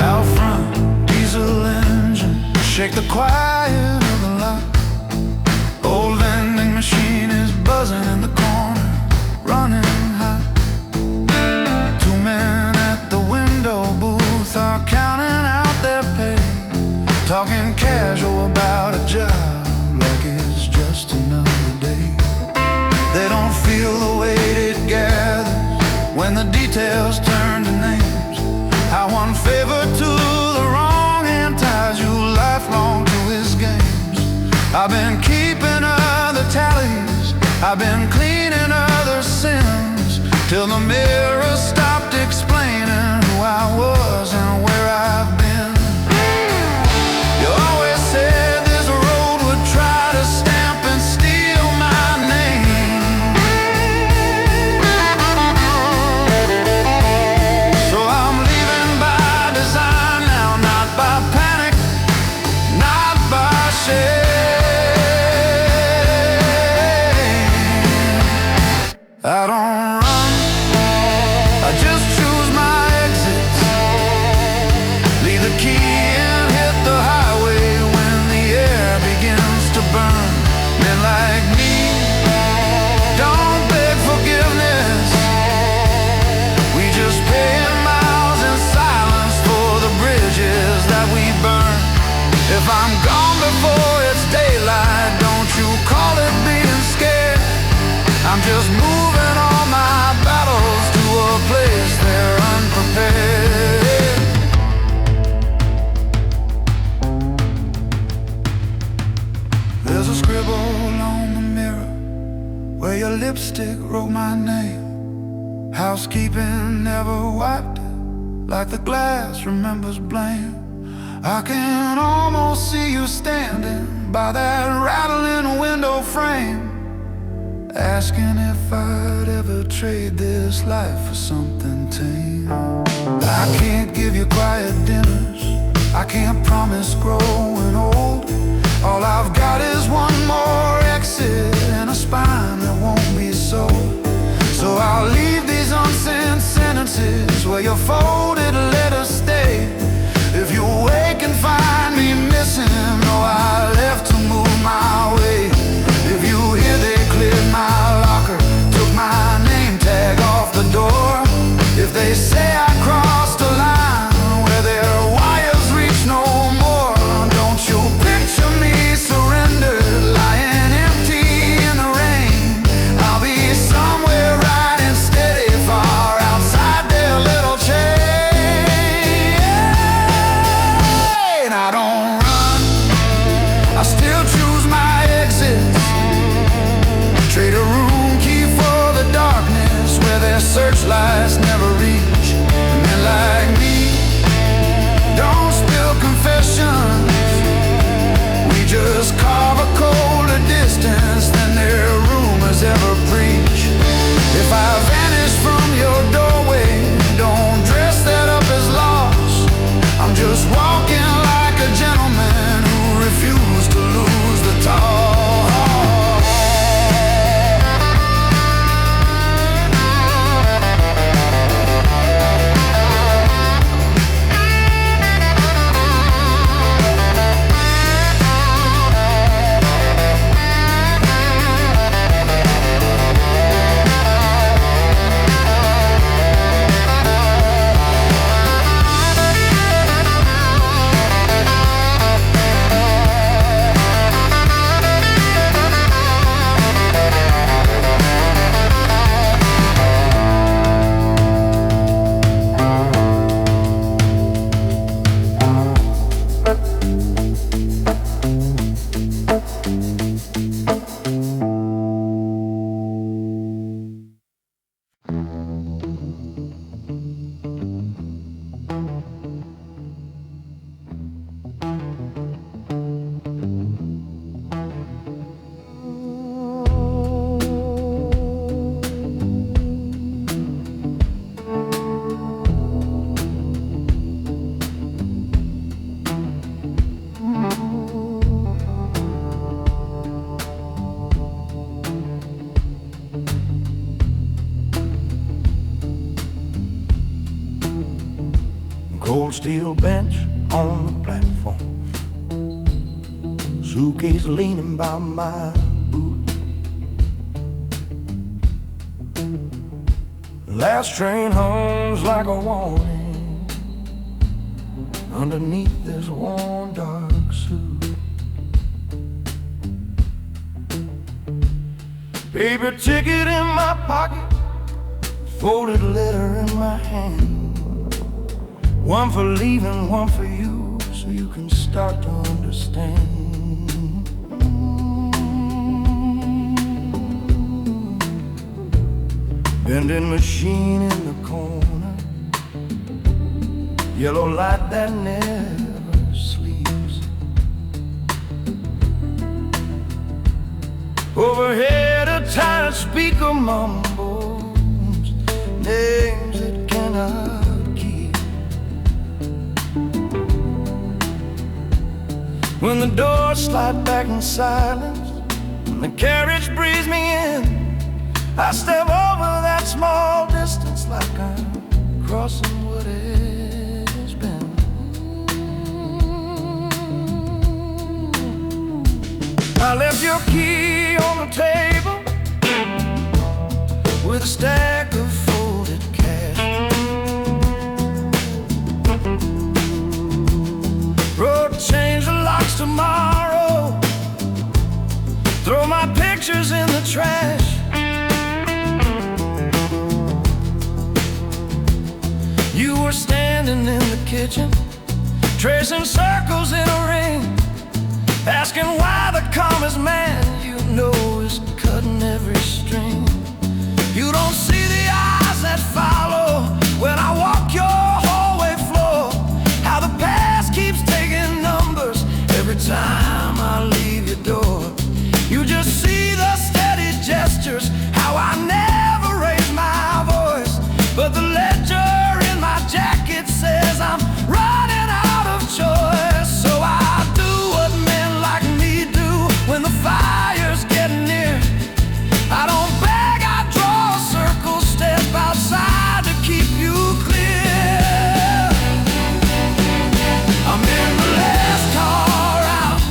Out front, diesel engine, shake the quiet of the lot. Old vending machine is buzzing in the corner, running hot. Two men at the window booth are counting out their pay, talking casual about a job like it's just another day. They don't feel the weight it gathers when the details turn to names. How one favor to the wrong hand ties you lifelong to his games. I've been keeping other tallies, I've been cleaning other sins, till the mirror stopped explaining who I was and where I've been. You always said this road would try to stamp and steal my name. So I'm leaving by design now, not by panic, not by shame. I don't run, I just choose my exits. Leave the key and hit the highway when the air begins to burn. Men like me don't beg forgiveness, we just pay in miles in silence for the bridges that we burn. If I'm gone before it's daylight, don't you call it being scared. I'm just moving all my battles to a place they're unprepared. There's a scribble on the mirror where your lipstick wrote my name. Housekeeping never wiped it, like the glass remembers blame. I can almost see you standing by that rattling window frame, asking if I'd ever trade this life for something tame. I can't give you quiet dinners, I can't promise growing old. All I've got is one more exit and a spine that won't be sold. So I'll leave these unsent sentences where your folded letters stay. If you wake and find me missing, know I left to move my way. If you hear they cleared my locker, took my name tag off the door, if they say I crossed a line where their wires reach no more, don't you picture me surrendered, lying empty in the rain. I'll be somewhere riding steady, far outside their little chain. steel bench on the platform, suitcase leaning by my boot. Last train hums like a warning underneath this worn dark suit. Paper ticket in my pocket, folded letter in my hand, one for leaving, one for you, so you can start to understand. Vending machine in the corner, yellow light that never sleeps. Overhead a tiny speaker mumbles names it cannot keep. When the doors slide back in silence and the carriage breathes me in, I step over that small distance like I'm crossing what has been. I left your key on the table with a stack of folded cash. Road change the locks tomorrow, throw my pictures in the trash. You were standing in the kitchen, tracing circles in a ring, asking why the calmest man you know is cutting every string. You don't see the eyes that follow when I walk your hallway floor, how the past keeps taking numbers every time I leave your door. You just see the steady gestures, how I never raise my voice, but the ledger jacket says I'm running out of choice. So I do what men like me do when the fire's getting near. I don't beg, I draw a circle, step outside to keep you clear. I'm in the last car out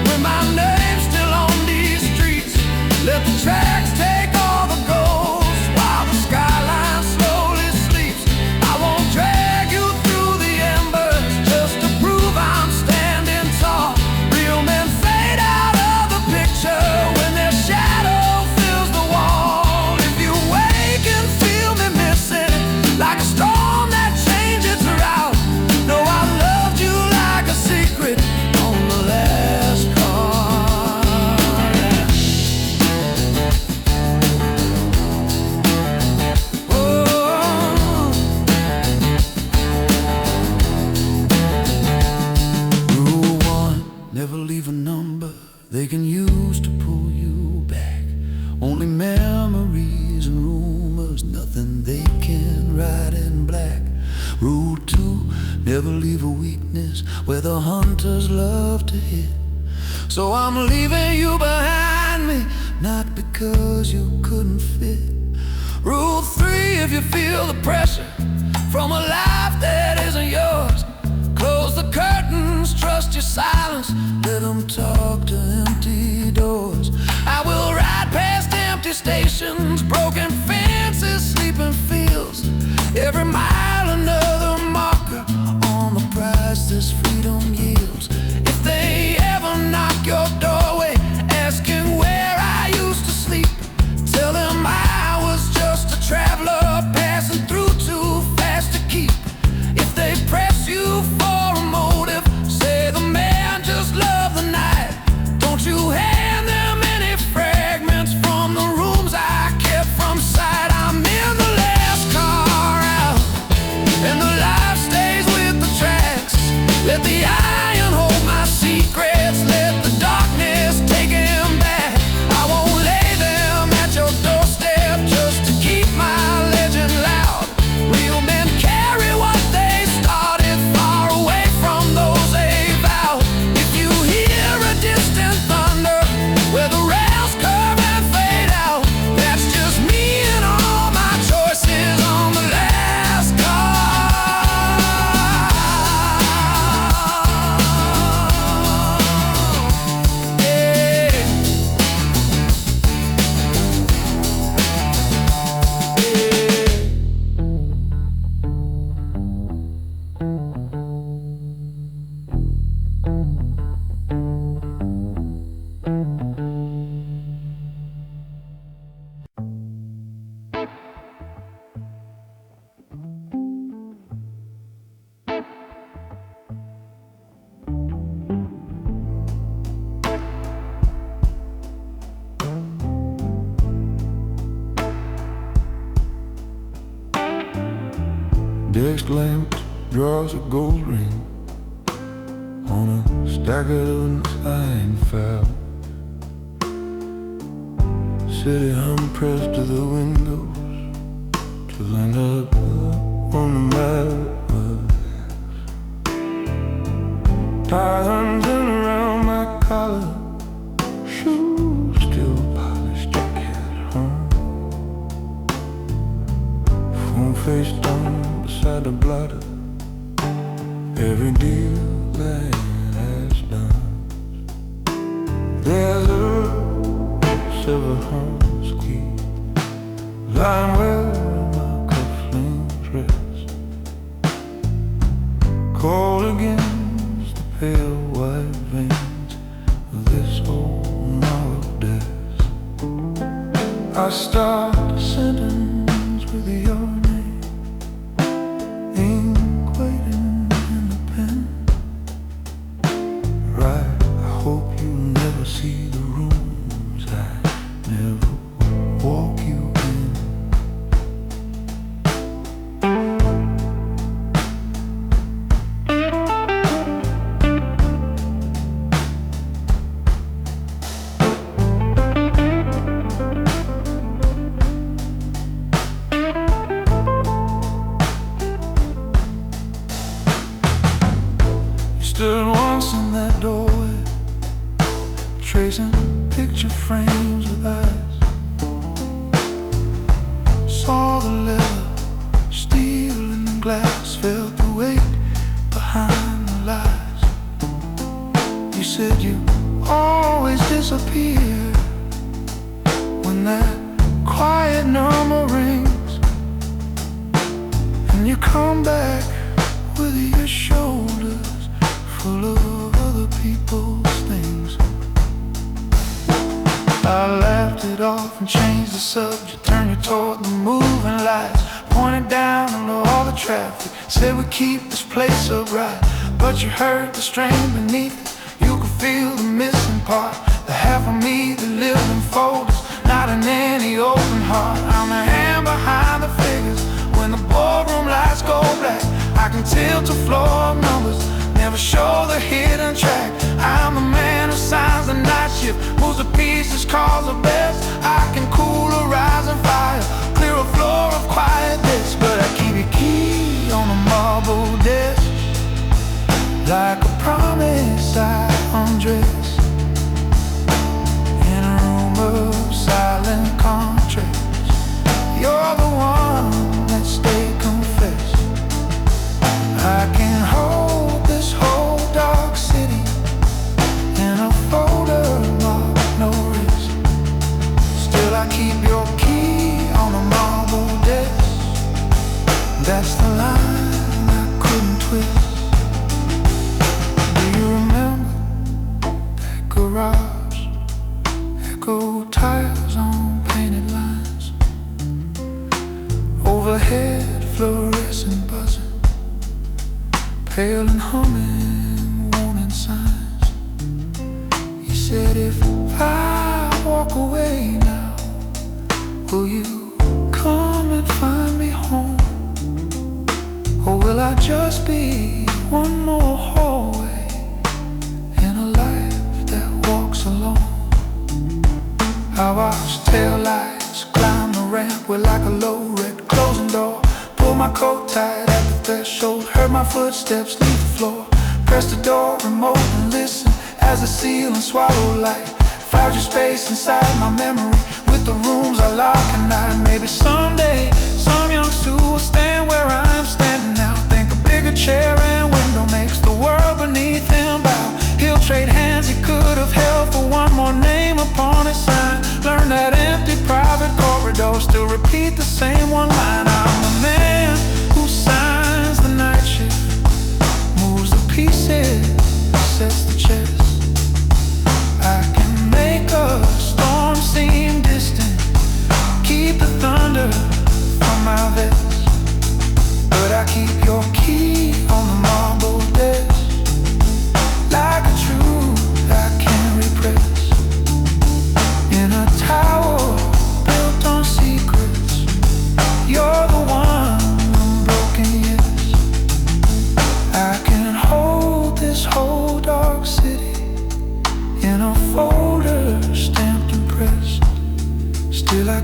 with my name still on these streets. Let the tracks take all the ghosts while the skyline slowly sleeps. I won't drag you through the embers just to prove I'm standing tall. Real men fade out of the picture when their shadow fills the wall. If you wake and feel me missing, like a storm that changes route, know I loved you like a secret on the last car. Rule 1, never leave a number they can use to pull you back. Only memories and rumors, nothing they can write in black. Rule 2, never leave a weakness where the hunters love to hit. So I'm leaving you behind me, not because you couldn't fit. Rule 3, if you feel the pressure from a life that isn't yours, close the curtains, trust your silence, let them talk to empty doors. I will ride past empty stations, broken fences, sleeping fields, every mile another marker on the price this freedom yields. If they ever knock your doorway asking where I used to sleep, tell them I was just a traveler passing through too fast to keep. If they press you for a motive, say the man just loved the night. Don't you hand them any fragments from the rooms I kept from sight. I'm in the last car out waxed lamp draws a gold ring on a staggering Seinfeld. City hum pressed to the windows to land up on the map. Diamonds around my collar, shoes still polished, jacket home. Phone face down beside the blotter, every deal that has done. There's a silver horse key lying where my cufflinks rest, cold against the pale white veins of this old marble desk. I start a sentence with your name, ink waiting in the pen. Right, I hope you never see the rooms I never walk you in. Stood once in that doorway, tracing picture frames with eyes. Saw the leather, steel and glass, felt the weight behind the lies. You said you always disappear when that quiet number rings, and you come back with your shoulders full of other people's things. I laughed it off and changed the subject, turned you toward the moving lights, pointed down into all the traffic, said we keep this place up right. But you heard the strain beneath it, you could feel the missing part, the half of me that lived in folders, not in any open heart. I'm the hand behind the figures when the boardroom lights go black. I can tilt the floor of numbers, never show the hidden track. I'm the man who signs the night shift, moves the pieces, calls the best. I can cool a rising fire, clear a floor of quietness, but I keep your key on the marble desk, like a promise I undress, in a room of silent contracts. You're the one that stayed confessed. I can hold this whole dark city in a folder marked no risk. Still I keep your key on a marble desk. That's the line I couldn't twist. Do you remember that garage? Echo tires on painted lines, overhead fluorescent buzzing, pale and humming warning signs. You said if I walk away now, will you come and find me home? Or will I just be one more hallway in a life that walks alone? I watched taillights climb the ramp with like a low red closing door. Pull my coat tight at the threshold, heard my footsteps leave the floor. Press the door remote and listen as the ceiling swallowed light. Found your space inside my memory with the rooms I lock at night. Maybe someday some young Sue will stand where I'm standing now. Think a bigger chair and window makes the world beneath him bow. He'll trade hands he could have held for one more name upon his sign. Learn that empty private corridor, still repeat the same one line. I'm the man who signs the night shift, moves the pieces, sets the chess. I can make a storm seem distant, keep the thunder from my vest, but I keep your key on the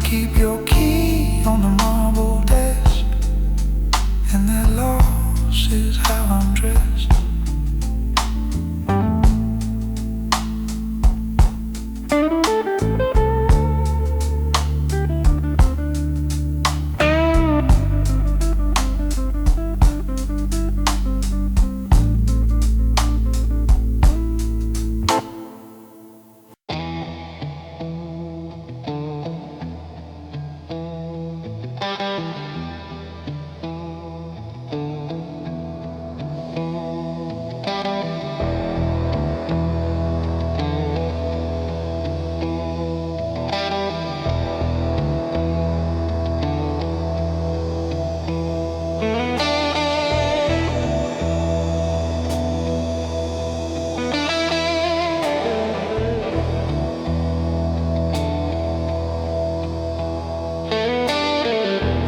keep your key on the marble desk, and that loss is how I'm dressed.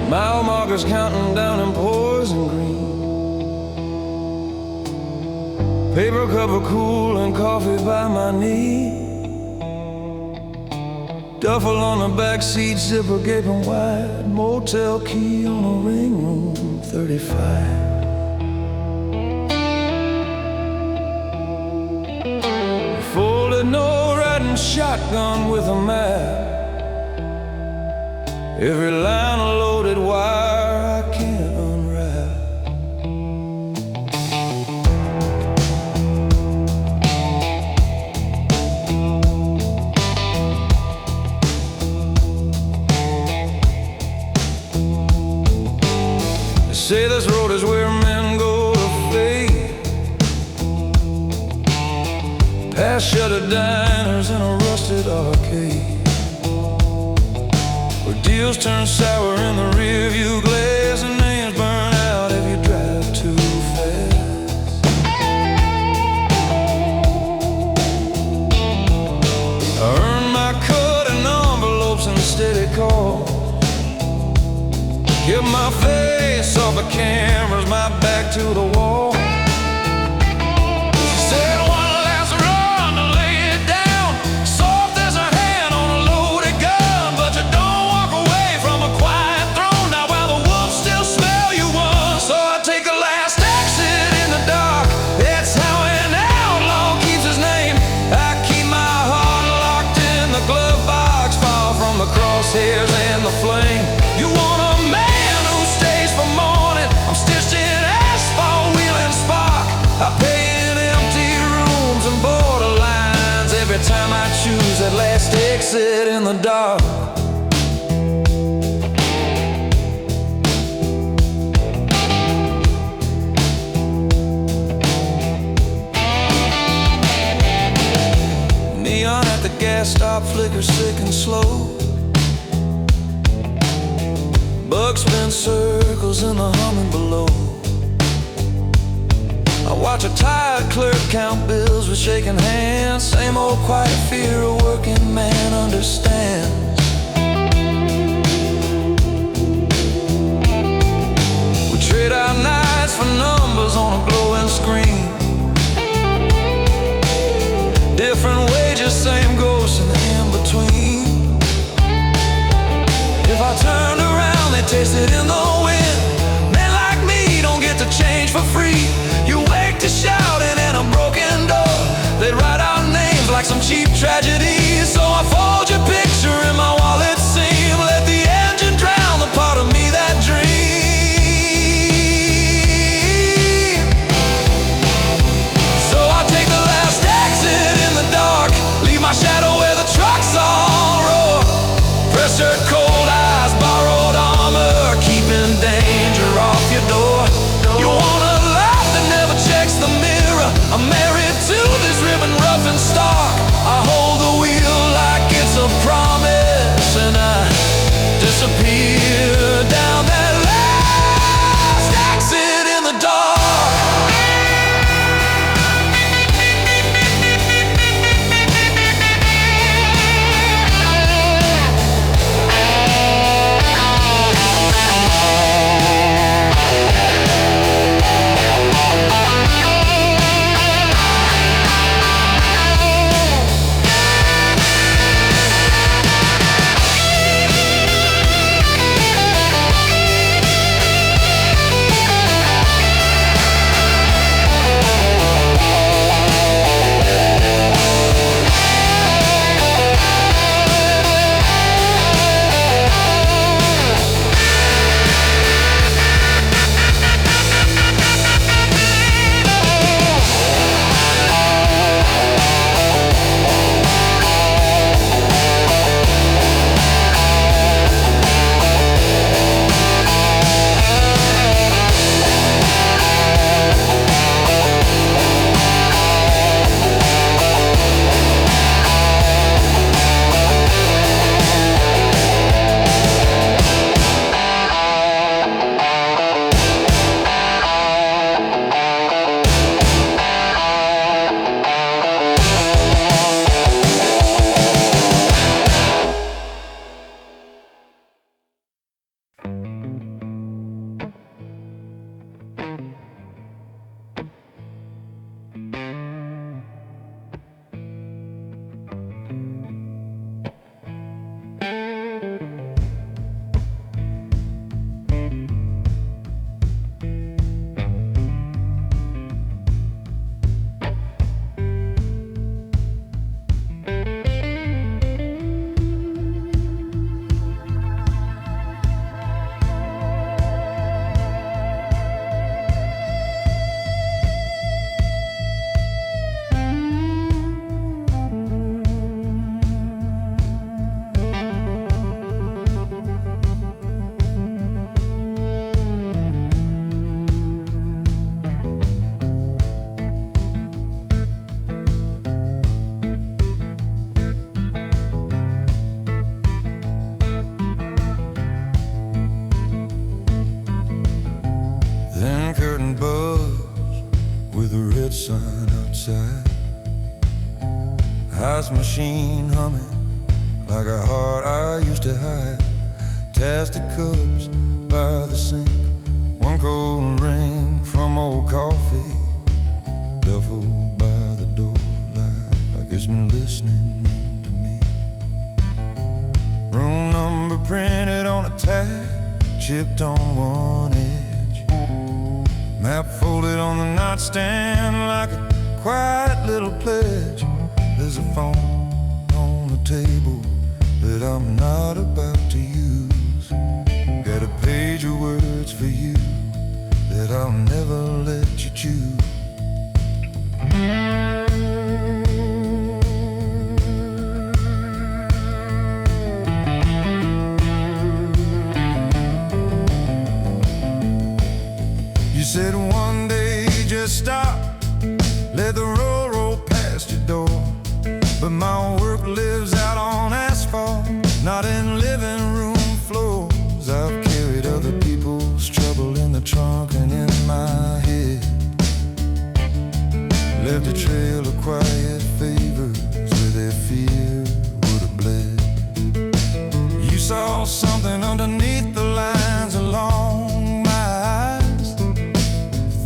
Mile markers counting down in poison green. Paper cup of cool and coffee by my knee. Duffel on the back seat, zipper gaping wide. Motel key on a ring room 35. Folded note riding shotgun with a map. Every line of loaded wire I can't unwrap. They say this road is where men go to fade, past shuttered diners and a rusted arcade, where deals turn sour in the rearview glass and names burn out if you drive too fast. I earned my cut in envelopes and steady calls. Kept my face off the cameras, my back to the wall. She said one last run to lay it down, soft as a hand on a loaded gun, but you don't walk away from a quiet throne, not while the wolves still smell you once. So I take the last exit in the dark, that's how an outlaw keeps his name. I keep my heart locked in the glove box, far from the crosshairs and the flame. You want a man who stays for morning, I'm stitched in asphalt, wheel and spark. I pay in empty rooms and borderlines every time I choose that last exit in the dark. Neon at the gas stop flickers sick and slow. Bugs spin circles in the humming below. I watch a tired clerk count bills with shaking hands. Same old quiet fear a working man understands. We trade our nights for numbers on a glowing screen. Different wages, same ghosts in the in-between. If I turned around, they taste it in the wind. Men like me don't get to change for free. You wake to shouting and a broken door. They write our names like some cheap tragedy. So I fold your picture in my wallet seam. Let the engine drown the part of me that dream. So I take the last exit in the dark, leave my shadow where the trucks all roar. Pressured cold eyes, borrowed armor, keeping danger off your door. You want a life that never checks the mirror. I'm married to this ribbon rough and stark. I hold the wheel like it's a promise, and I disappear down that last exit in the dark. side. House machine humming like a heart I used to hide. Tasty cups by the sink, one cold ring from old coffee. Duffel by the door like it's been listening to me. Room number printed on a tag, chipped on one edge. Map folded on the nightstand like a quiet little pledge. There's a phone on the table that I'm not about to use. Got a page of words for you that I'll never let you choose. You said one day just stop, let the road roll past your door. But my work lives out on asphalt, not in living room floors. I've carried other people's trouble in the trunk and in my head, left a trail of quiet favors where their fear would have bled. You saw something underneath the lines along my eyes,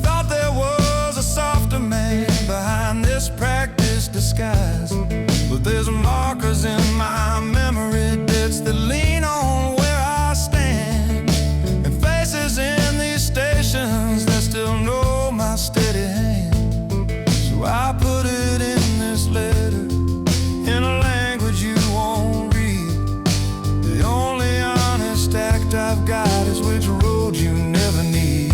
thought there was a softer man behind this practiced disguise. But there's markers in my memory, debts that lean on where I stand, and faces in these stations that still know my steady hand. So I put it in this letter, in a language you won't read. The only honest act I've got is which road you never need.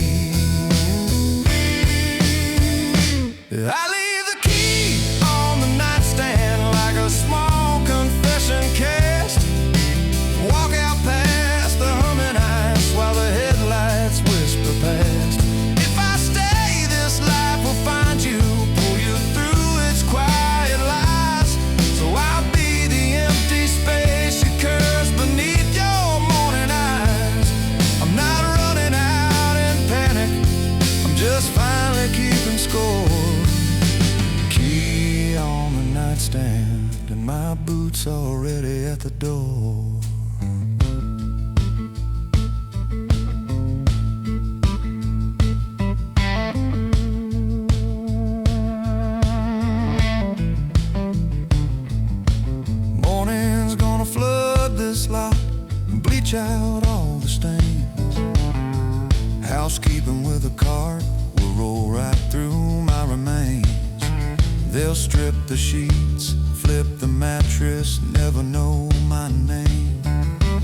I leave the key on the nightstand like a small confession cast. Walk out past the humming ice while the headlights whisper past. If I stay, this life will find you, pull you through its quiet lies. So I'll be the empty space you curse beneath your morning eyes. I'm not running out in panic, I'm just finally keeping score. Key on the nightstand and my boots already at the door. Morning's gonna flood this lot and bleach out all the stains. Housekeeping with a cart will roll right through my remains. They'll strip the sheets, flip the mattress, never know my name.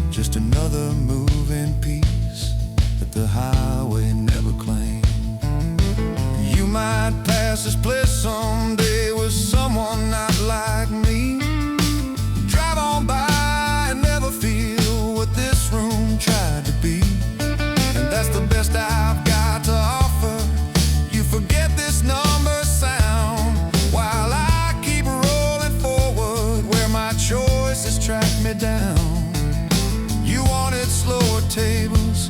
Just another moving piece that the highway never claimed. You might pass this place someday with someone not like me. Drive on by and never feel what this room tried to be. And that's the best I've got to offer. You forget this number sound while I keep rolling forward where my choices track me down. You wanted slower tables,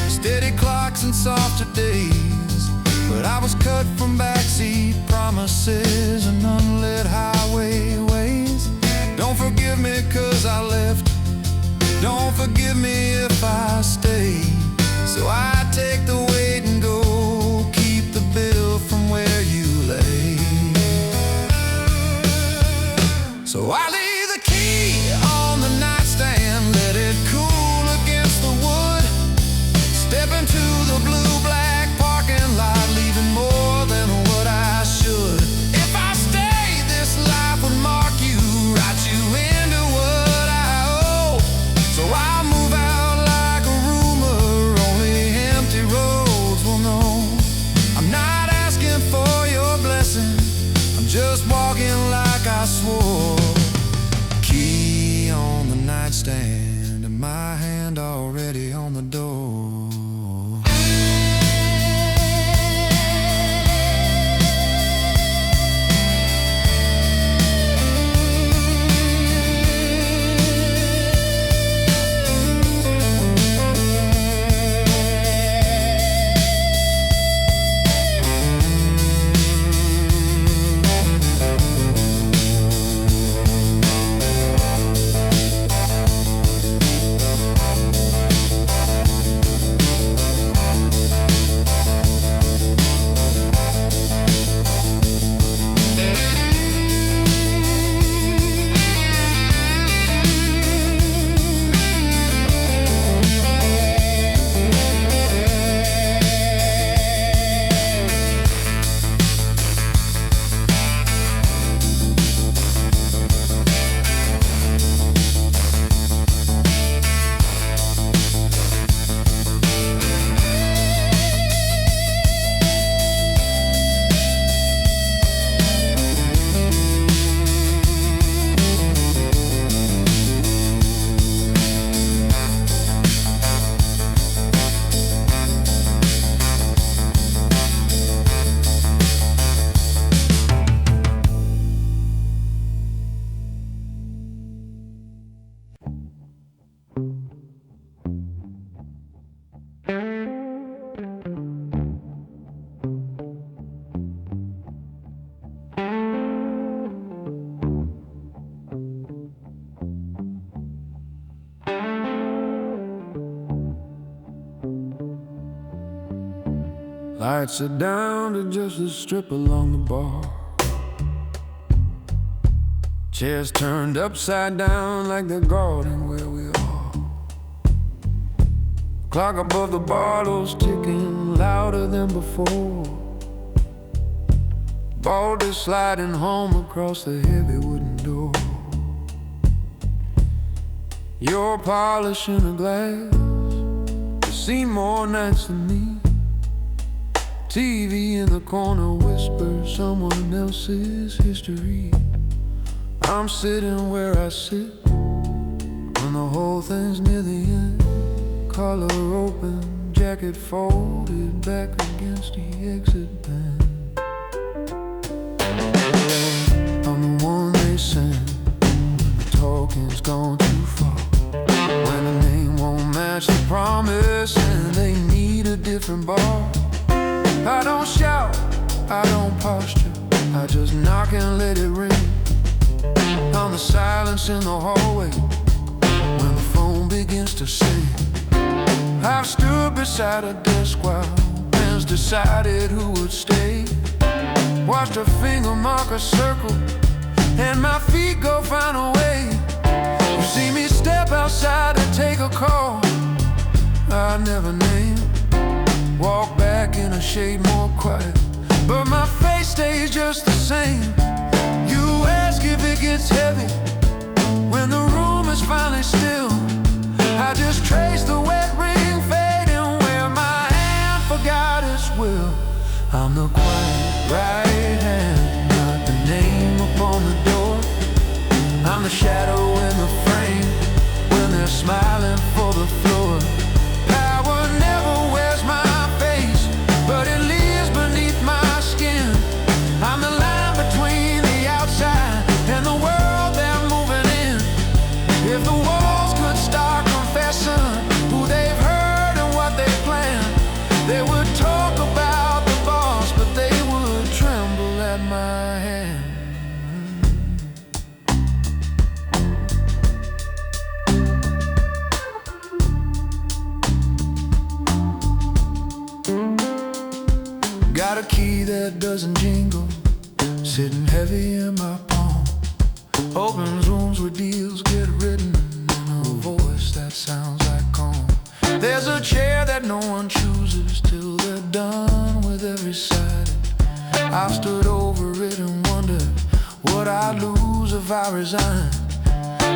steady clocks and softer days, but I was cut from backseat promises and unlit highway ways. Don't forgive me 'cause I left, don't forgive me if I stay. So I take the weight and go keep the bill from where you lay. So I leave the key on the nightstand, let it cool against the wood. Step into the blue-black parking lot, leaving more than what I should. If I stay, this life would mark you, write you into what I owe. So I move out like a rumor, only empty roads will know. I'm not asking for your blessing, I'm just walking like I swore. Key on the nightstand and my hand already on the door. I'd sit down to just a strip along the bar. Chairs turned upside down like the garden where we are. Clock above the bottles ticking louder than before. Boulder sliding home across the heavy wooden door. You're polishing a glass. You've seen more nights than me. TV in the corner whispers someone else's history. I'm sitting where I sit when the whole thing's near the end. Collar open, jacket folded back against the exit band. I'm the one they send. The talking's gone too far. When the name won't match the promise and they need a different bar. I don't shout, I don't posture, I just knock and let it ring. I'm the silence in the hallway when the phone begins to sing. I've stood beside a desk while friends decided who would stay. Watched a finger mark a circle and my feet go find a way. You see me step outside and take a call I never named. Walk back in a shade more quiet, but my face stays just the same. You ask if it gets heavy when the room is finally still. I just trace the wet ring fading where my hand forgot its will. I'm the quiet right hand, not the name upon the door. I'm the shadow in the frame when they're smiling for the floor. Power never wears my face, but it lives beneath my skin. I'm the line between the outside and the world they're moving in. If the walls could start confessing who they've heard and what they plan, they would talk about the boss, but they would tremble at my hand. Got a key that doesn't jingle, sitting heavy in my palm. Opens rooms where deals get written in a voice that sounds like calm. There's a chair that no one chooses till they're done with every side. I've stood over it and wondered what I'd lose if I resigned.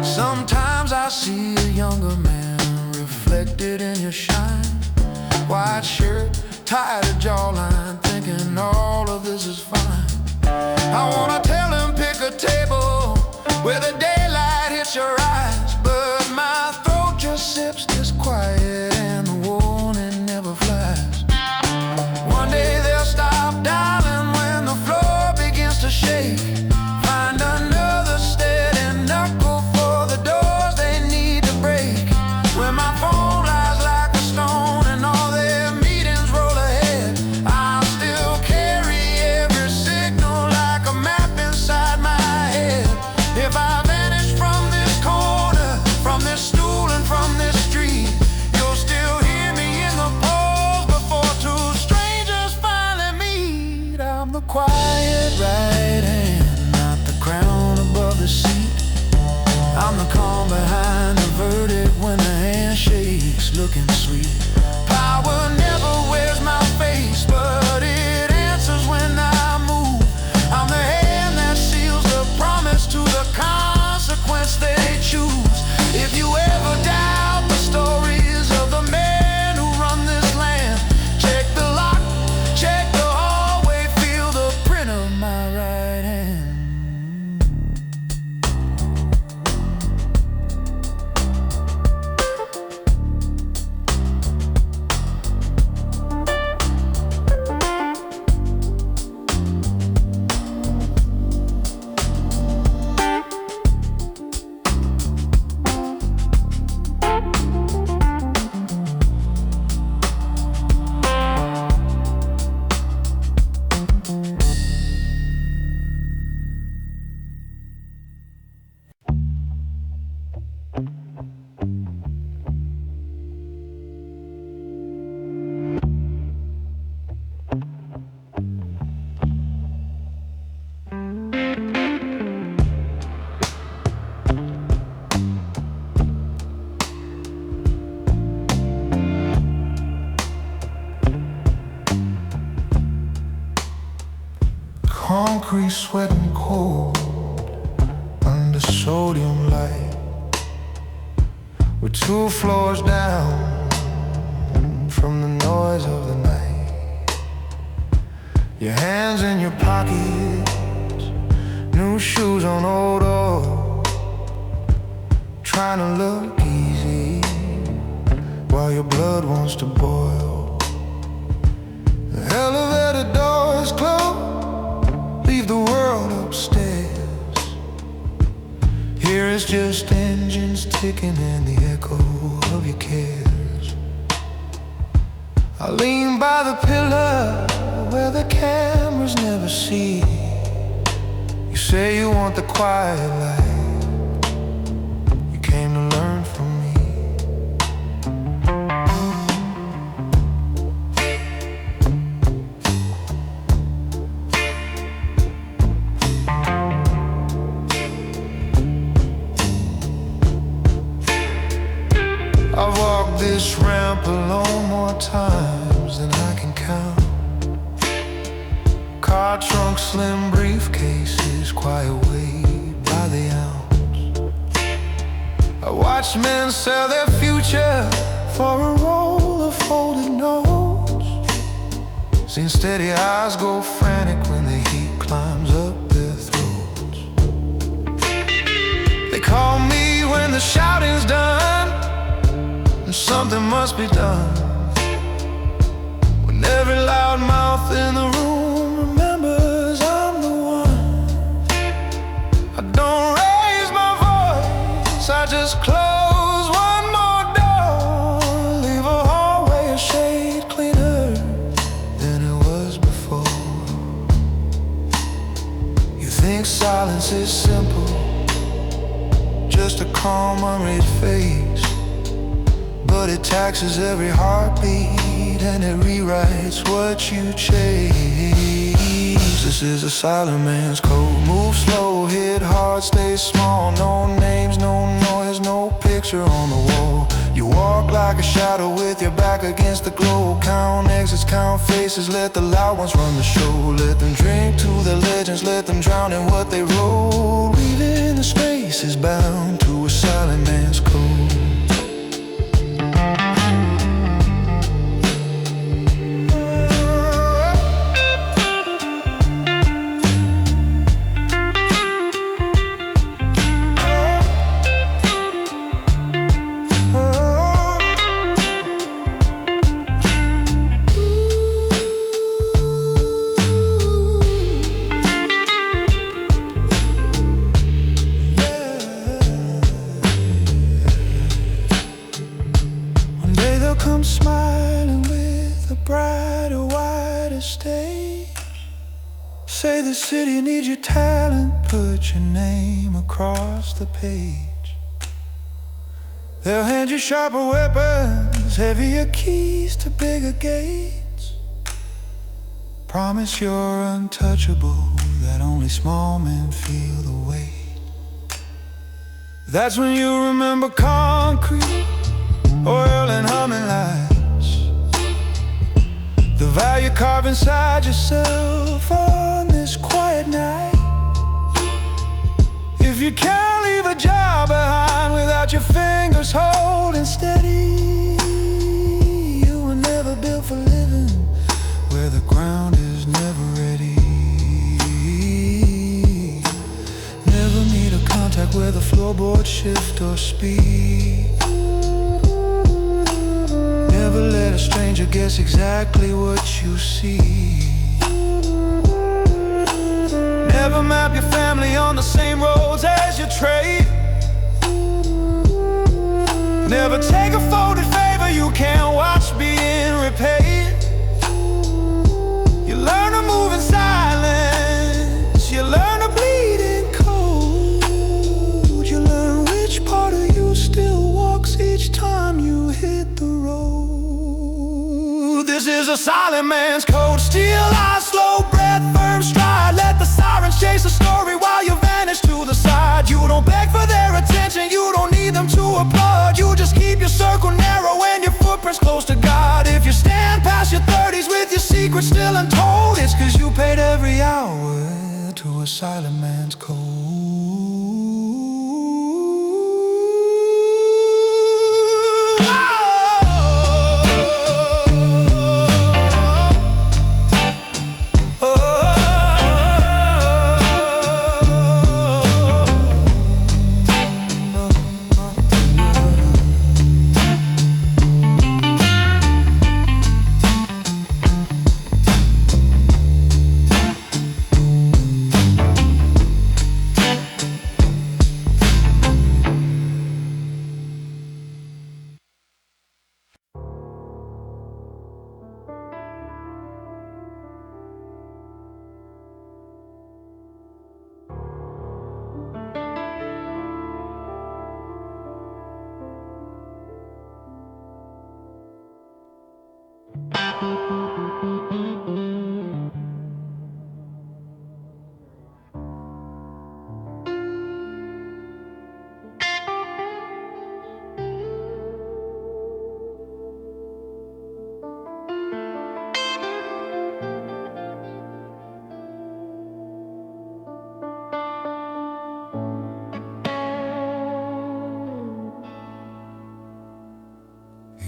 Sometimes I see a younger man reflected in your shine. White shirt, tied a jawline, thinking all of this is fine. I wanna tell him pick a table where the daylight hits your eyes, but my throat just sips this quiet and the warning never flies. One day they'll stop dialing when the floor begins to shake. Find another steady knuckle for the doors they need to break. When my phone lies like a stone and all their meetings roll ahead, I'll still carry every signal like a map inside my head. If I vanish from this corner, from this stool and from this street, you'll still hear me in the polls before two strangers finally meet. I'm the quiet right hand, not the crown above the seat. I'm the calm behind the verdict when the hand shakes, looking sweet. Power never wears my face, but it answers when I move. I'm the hand that seals the promise to the consequence they choose. If you ever doubt the stories of the men who run this land, check the lock, check the hallway, feel the print of my right hand. concrete, sweating cold under sodium light. We're 2 floors down from the noise of the night. Your hands in your pockets, new shoes on old oil, trying to look easy while your blood wants to boil. The elevator door is closed, leave the world upstairs. Here is just engines ticking and the echo of your cares. I lean by the pillar where the cameras never see. You say you want the quiet life, you came to learn from me. I've walked this ramp alone more times than I can count. Car trunks, slim briefcases, quiet weight by the ounce. I watch men sell their future for a roll of folded notes. Seen steady eyes go frantic when the heat climbs up their throats. They call me when the shouting's done, and something must be done. When every loud mouth in the room remembers I'm the one. I don't raise my voice, I just close one more door. Leave a hallway a shade cleaner than it was before. You think silence is simple, just a calm, unread face, but it taxes every heartbeat and it rewrites what you chase. This is a silent man's code. Move slow, hit hard, stay small. No names, no noise, no picture on the wall. You walk like a shadow with your back against the glow. Count exits, count faces, let the loud ones run the show. Let them drink to their legends, let them drown in what they wrote. Leaving the spaces bound to a silent man's code. Come smiling with a brighter, wider stage. Say the city needs your talent, put your name across the page. They'll hand you sharper weapons, heavier keys to bigger gates. Promise you're untouchable, that only small men feel the weight. That's when you remember concrete, oil and humming lights, the value carved inside yourself on this quiet night. If you can't leave a job behind without your fingers holding steady, you were never built for living where the ground is never ready. Never meet a contact where the floorboards shift or speed. Never let a stranger guess exactly what you see. Never map your family on the same roads as your trade. Never take a folded favor you can't watch being repaid. You learn to move in silence, you learn to bleed in cold. You learn which part of you still walks each time you hit the road. This is a silent man's code. Still eyes, slow breath, firm stride. Let the sirens chase the story while you vanish to the side. You don't beg for their attention, you don't need them to applaud. You just keep your circle narrow and your footprints close to God. If you stand past your 30s with your secrets still untold, it's 'cause you paid every hour to stands cold.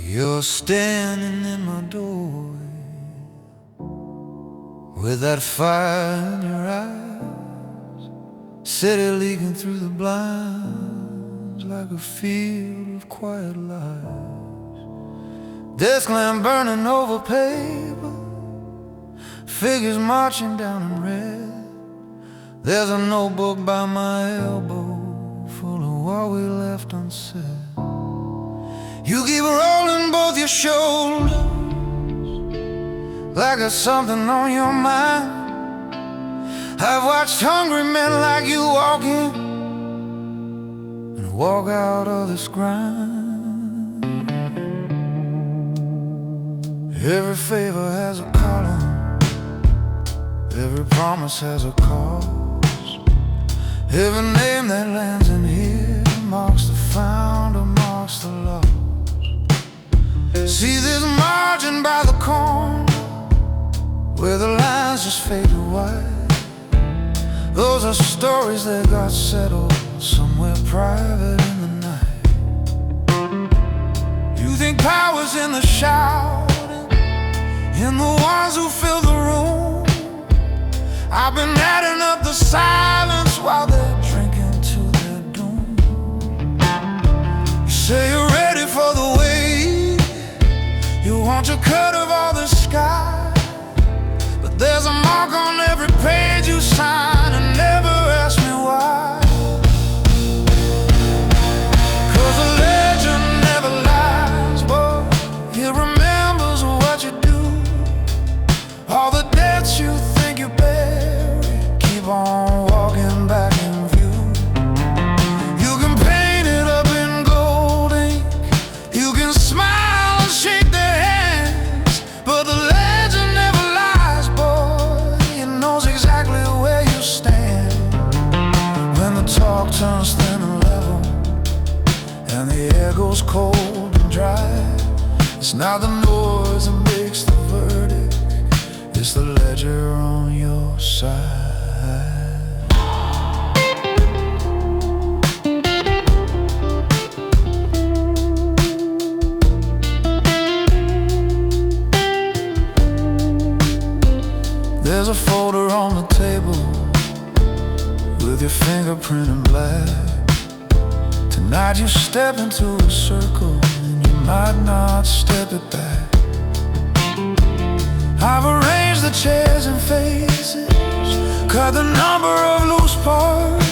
You're standing in my doorway with that fire in your eyes, city leaking through the blinds like a field of quiet lies. Desk lamp burning over paper, figures marching down in red. There's a notebook by my elbow full of what we left unsaid. You keep rolling both your shoulders like there's something on your mind. I've watched hungry men like you walk in and walk out of this grind. Every favor has a column, every promise has a cause. Every name that lands in here marks the found or marks the lost. See this margin by the corner where the lines just fade to white. Those are stories that got settled somewhere private in the night. You think power's in the shouting, in the ones who fill the room. I've been adding up the silence while they're drinking to their doom. You say you're ready for the wave, you want your cut of all the sky, but there's a mark on every page you sign, and never ask me why. 'Cause a legend never lies, boy. It remembers what you do. All the debts you think you buried keep on walking back in view. You can paint it up in gold ink, you can smile and shake their hands, but the legend never lies, boy. It knows exactly where you stand. When the talk turns thin and level and the air goes cold and dry, it's not the noise that makes the verdict, it's the ledger on your side. There's a folder on the table with your fingerprint in black. Tonight you step into a circle and you might not step it back. I've arranged the chairs and faces, cut the number of loose parts.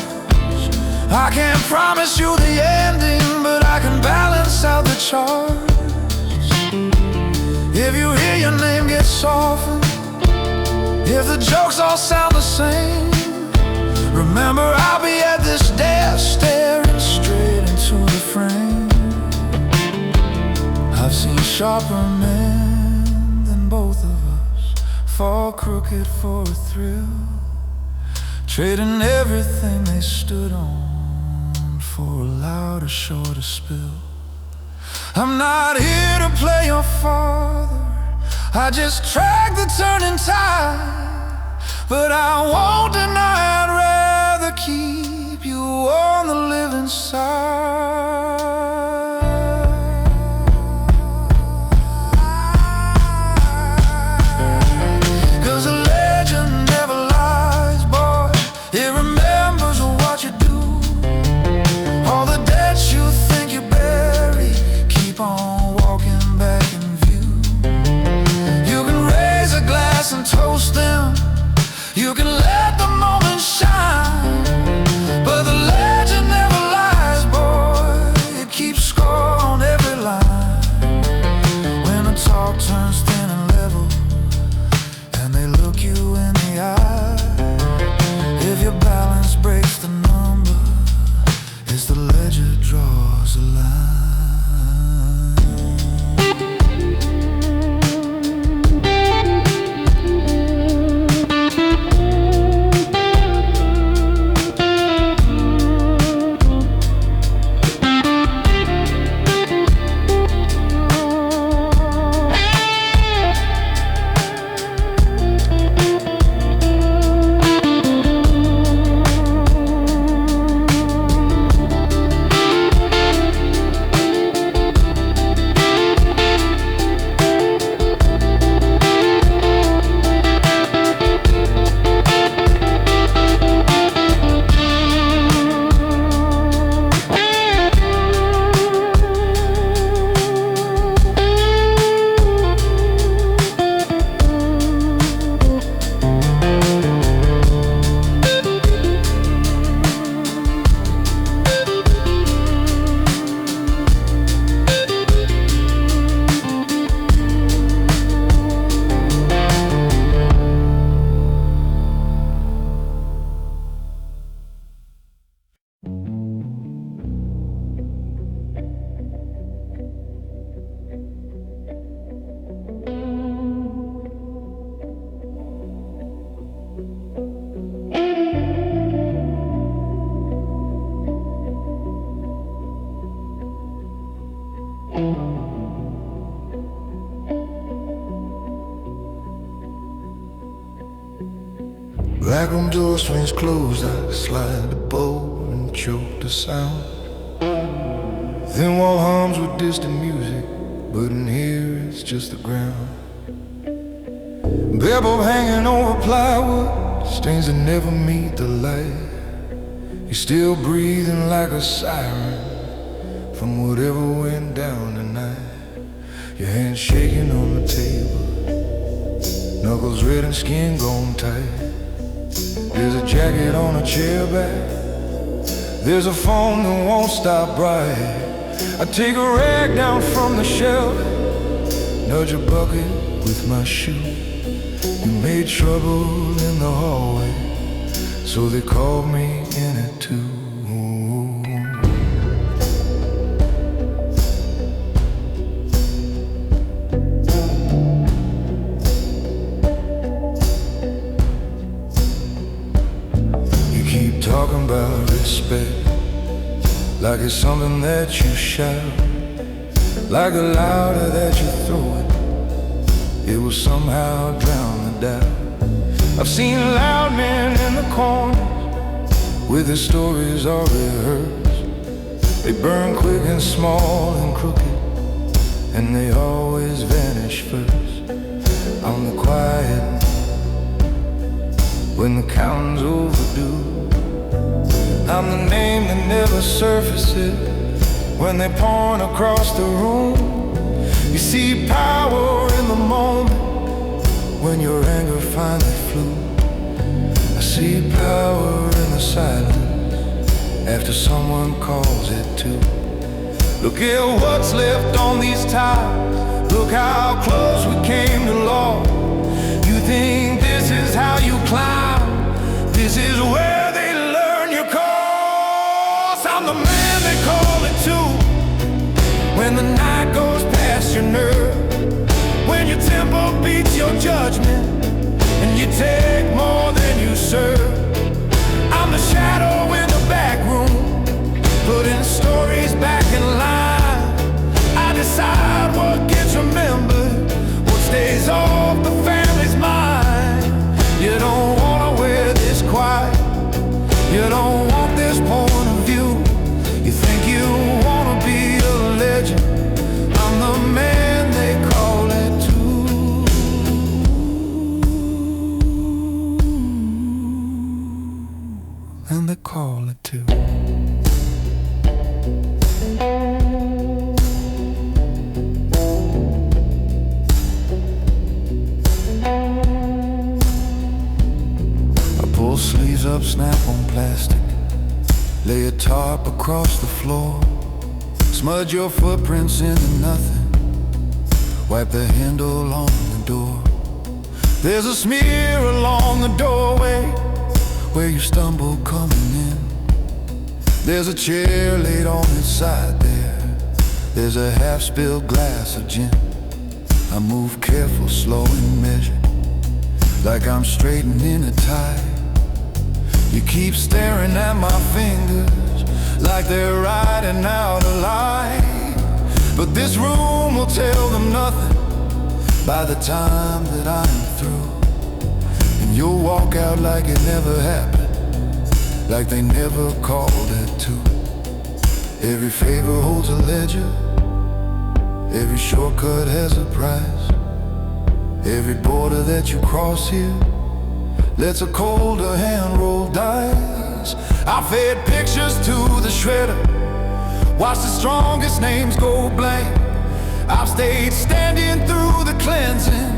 I can't promise you the ending, but I can balance out the charts. If you hear your name get softened, if the jokes all sound the same, remember I'll be at this desk staring straight into the frame. I've seen sharper men than both of us fall crooked for a thrill, trading everything they stood on for a louder, shorter spill. I'm not here to play your father, I just track the turning tide, but I won't deny I'd rather backroom door swings closed, I slide the bowl and choke the sound. Thin wall hums with distant music, but in here it's just the ground. Bare bulb hanging over plywood, stains that never meet the light. You're still breathing like a siren from whatever went down tonight. Your hands shaking on the table, knuckles red and skin gone tight. There's a jacket on a chair back, there's a phone that won't stop bright. I take a rag down from the shelf, nudge a bucket with my shoe. You made trouble in the hallway, so they called me in it too. You keep talking about respect like it's something that you shout, like the louder that you throw it, it will somehow drown the doubt. I've seen loud men in the corners with their stories all rehearsed. They burn quick and small and crooked, and they always vanish first. I'm the quiet when the counting's overdue. I'm the name that never surfaces when they point across the room. You see power in the moment when your anger finally flew. I see power in the silence after someone calls it too. Look at what's left on these tiles, look how close we came to law. You think this is how you climb, this is where they learn your cause. I'm the man they call it too, when the night goes past your nerve, when your tempo beats your judgment, and you take more than you serve. I'm the shadow in the back room, putting stories back in line. I decide what gets remembered, what stays off the family's mind. You don't wanna wear this quiet, you don't want this point of view. You think you wanna be a legend, I'm the man they call it too. And they call it too. I pull sleeves up, snap on plastic, lay a tarp across the floor, smudge your footprints into nothing, wipe the handle on the door. There's a smear along the doorway where you stumble coming in. There's a chair laid on its side there, there's a half-spilled glass of gin. I move careful, slow and measured, like I'm straightening a tie. You keep staring at my fingers like they're riding out a lie. But this room will tell them nothing by the time that I'm through. And you'll walk out like it never happened, like they never called it to. Every favor holds a ledger, every shortcut has a price. Every border that you cross here lets a colder hand roll dice. I fed pictures to the shredder, watch the strongest names go blank. I've stayed standing through the cleansing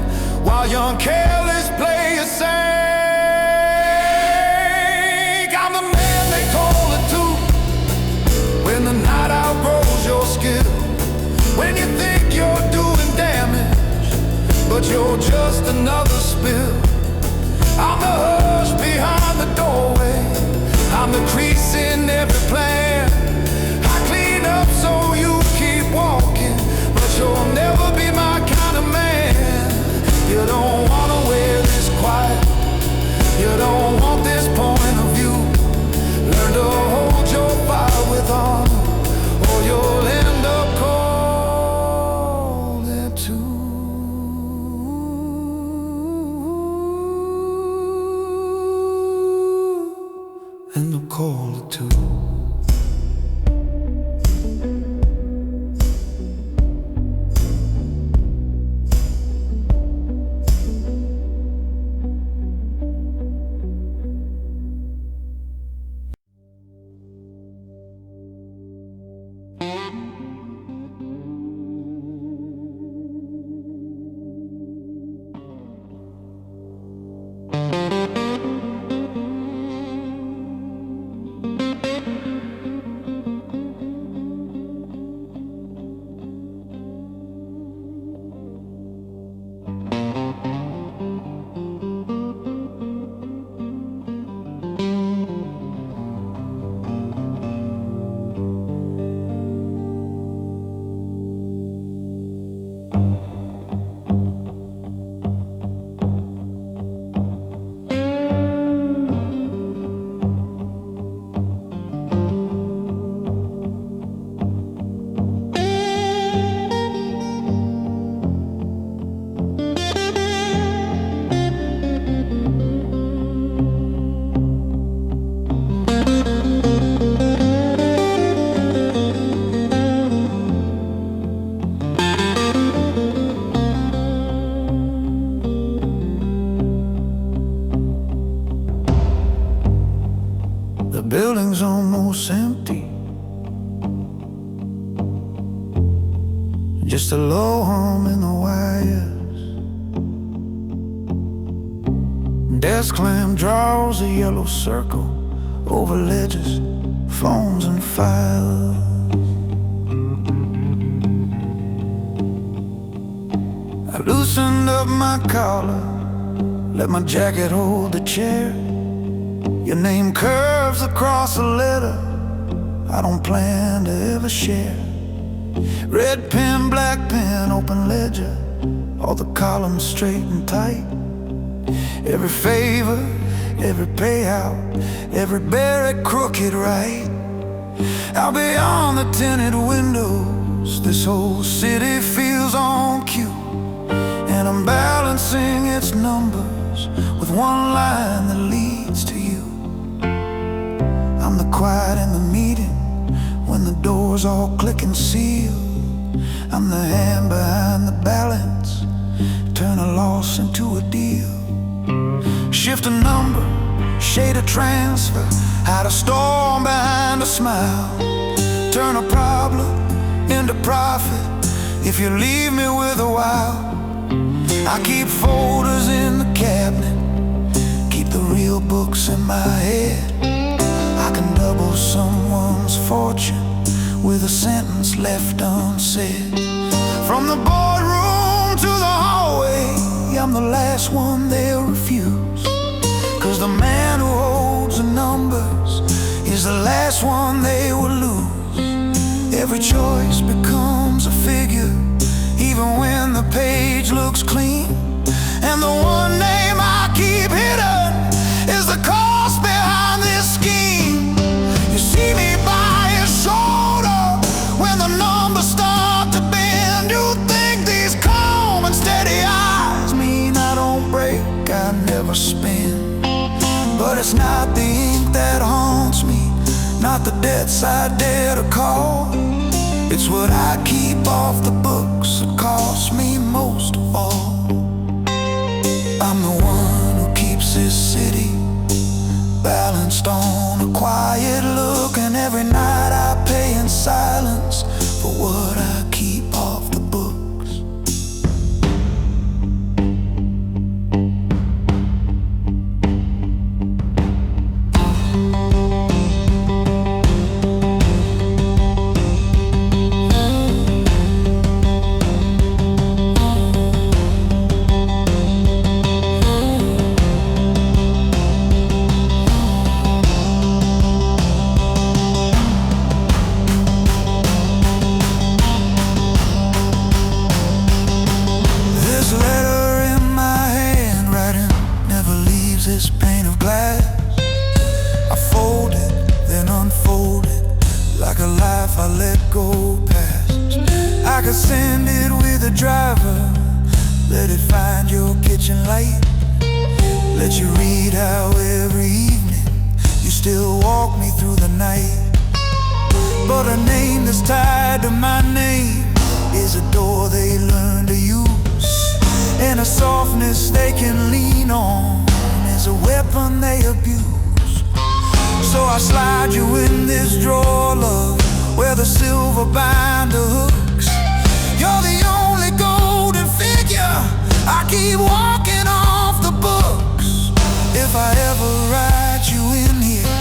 while young careless players sank. I'm the man they call it too, when the night outgrows your skill, when you think you're doing damage, but you're just another spill. I'm the hush behind the doorway, I'm the crease in every plan. I clean up so you keep walking, but you'll never be my kind of man. You don't wanna wear this quiet, The building's almost empty, just a low hum in the wires. Desk lamp draws a yellow circle over ledges, phones and files. I loosened up my collar, let my jacket hold the chair. Your name curves across a letter I don't plan to ever share. Red pen, black pen, open ledger, all the columns straight and tight. Every favor, every payout, every buried crooked right. Out beyond the tinted windows, this whole city feels on cue, and I'm balancing its numbers with one line that leads to you. I'm the quiet in the meeting when the doors all click and seal. I'm the hand behind the balance, turn a loss into a deal. Shift a number, shade a transfer, hide a storm behind a smile. Turn a problem into profit if you leave me with a while. I keep folders in the cabinet, keep the real books in my head. I can double someone's fortune with a sentence left unsaid. From the boardroom to the hallway, I'm the last one they'll refuse, 'cause the man who holds the numbers is the last one they will lose. Every choice becomes a figure, even when the page looks clean. And the one name I keep hidden is the cost behind this scheme. You see me by your shoulder when the numbers start to bend. You think these calm and steady eyes mean I don't break, I never spin. But it's not the ink that haunts me, not the debts I dare to call. It's what I keep off the books that costs me most of all. I'm the one who keeps this city balanced on a quiet look, and every night I pay in silence for what I keep off the books. This pane of glass, I fold it, then unfold it, like a life I let go past. I could send it with a driver, let it find your kitchen light, let you read how every evening you still walk me through the night. But a name that's tied to my name is a door they learn to use, and a softness they can lean on is a weapon they abuse. So I slide you in this drawer, love, where the silver binder hooks. You're the only golden figure I keep walking off the books. If I ever write you in here,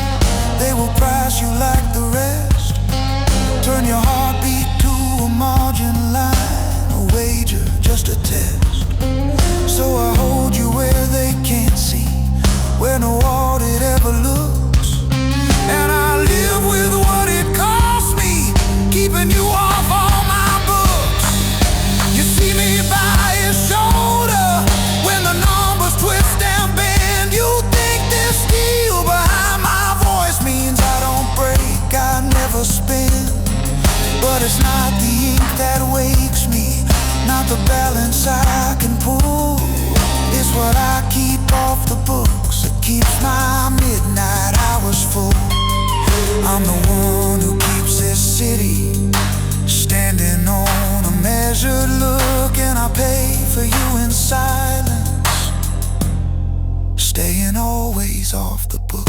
they will price you like the rest. Turn your heartbeat to a margin line, a wager, just a test. So I hold you where they can't see, where no audit ever looks. And I live with what it costs me, keeping you off all my books. You see me by his shoulder when the numbers twist and bend. You think this steel behind my voice means I don't break, I never spin. But it's not the ink that wakes me, not the balance I can pull. It's what I keep off the books that keeps my midnight hours full. I'm the one who keeps this city standing on a measured look, and I pay for you in silence, staying always off the books.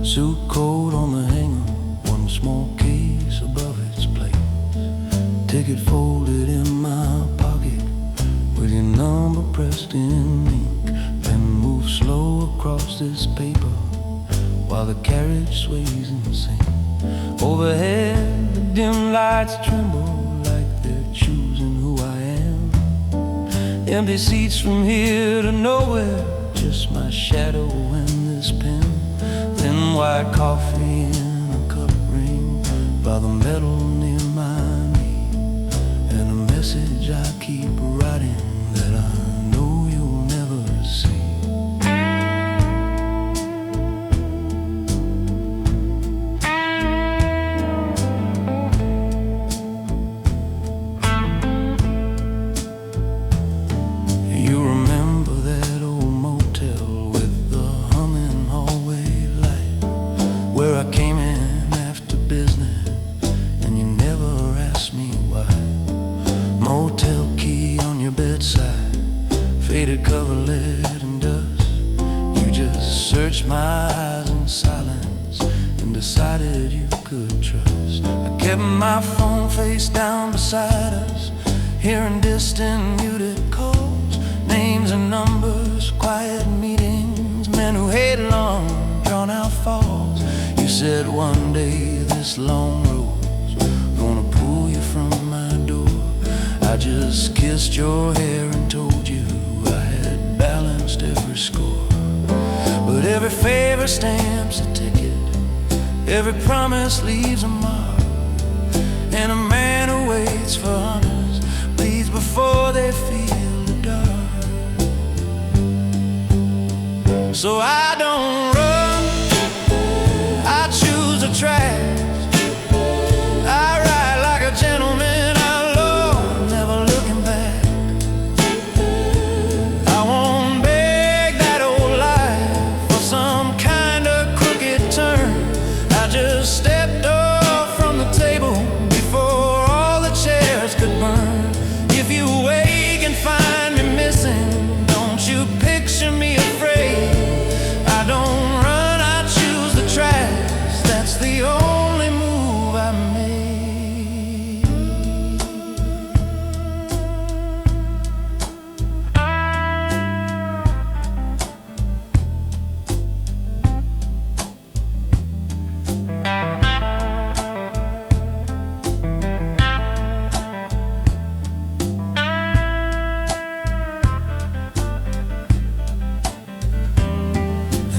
Suit coat on the hanger, one small case above its plate. Ticket folded in my pocket, with your number pressed in ink. Then move slow across this paper, while the carriage sways in sync. Overhead, the dim lights tremble like they're choosing who I am. Empty seats from here to nowhere, just my shadow and this pen. Then white coffee in a cup ring by the metal near my knee, and a message I keep writing that I know you'll never see. You remember that old motel with the humming hallway light, where I came in after business and you never asked me why. Motel key on your bedside, faded coverlet and dust. You just searched my eyes in silence and decided you could trust. I kept my phone face down beside us, hearing distant muted calls, names and numbers, quiet meetings, men who hate long, drawn out falls. You said one day this long road's gonna pull you from my door. I just kissed your hair and told you I had balanced every score. But every favor stamps a ticket, every promise leaves a mark, and a man who waits for honors bleeds before they feel the dark. So I don't run, I choose the tracks. I ride like a gentleman alone, never looking back. I won't beg that old life for some kind of crooked turn. I just stepped off from the table before all the chairs could burn. If you wake and find me missing, don't you picture me afraid. I don't run, I choose the tracks. That's the only move I made.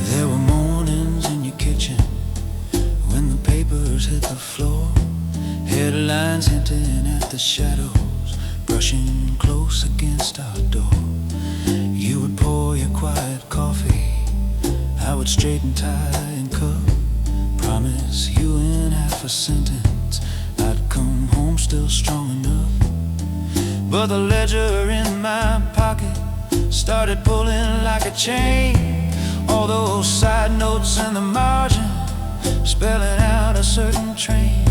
There were mornings in your kitchen when the papers hit the floor, headlines hinting at the shadows brushing close against our door. You would pour your quiet coffee, I would straighten tie and cup, promise you in half a sentence I'd come home still strong enough. But the ledger in my pocket started pulling like a chain, all those side notes in the margin spelling out a certain train.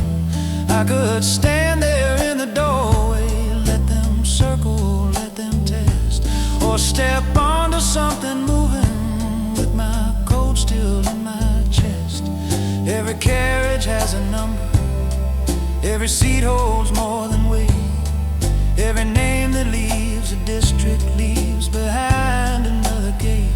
I could stand there in the doorway, let them circle, let them test, or step onto something moving with my coat still in my chest. Every carriage has a number, every seat holds more than weight, every name that leaves a district leaves behind another gate.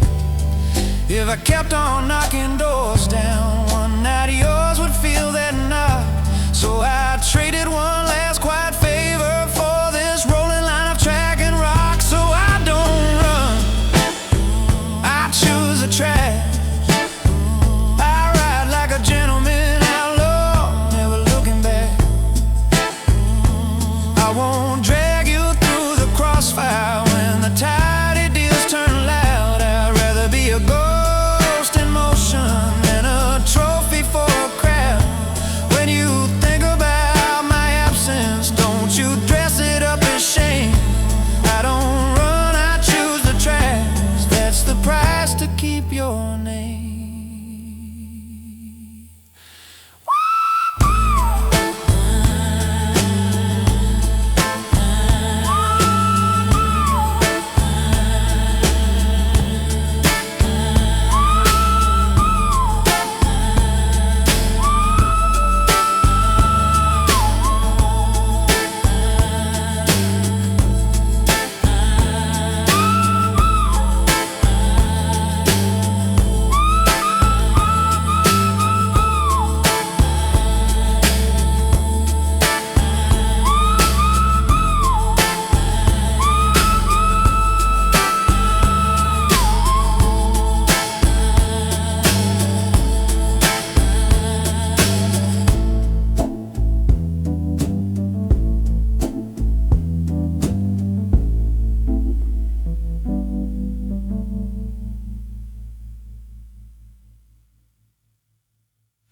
If I kept on knocking doors down, one night yours would feel that knock. So I traded one last quiet favor for this rolling line of track and rock. So I don't run, I choose the track. I ride like a gentleman outlaw, never looking back. I won't drag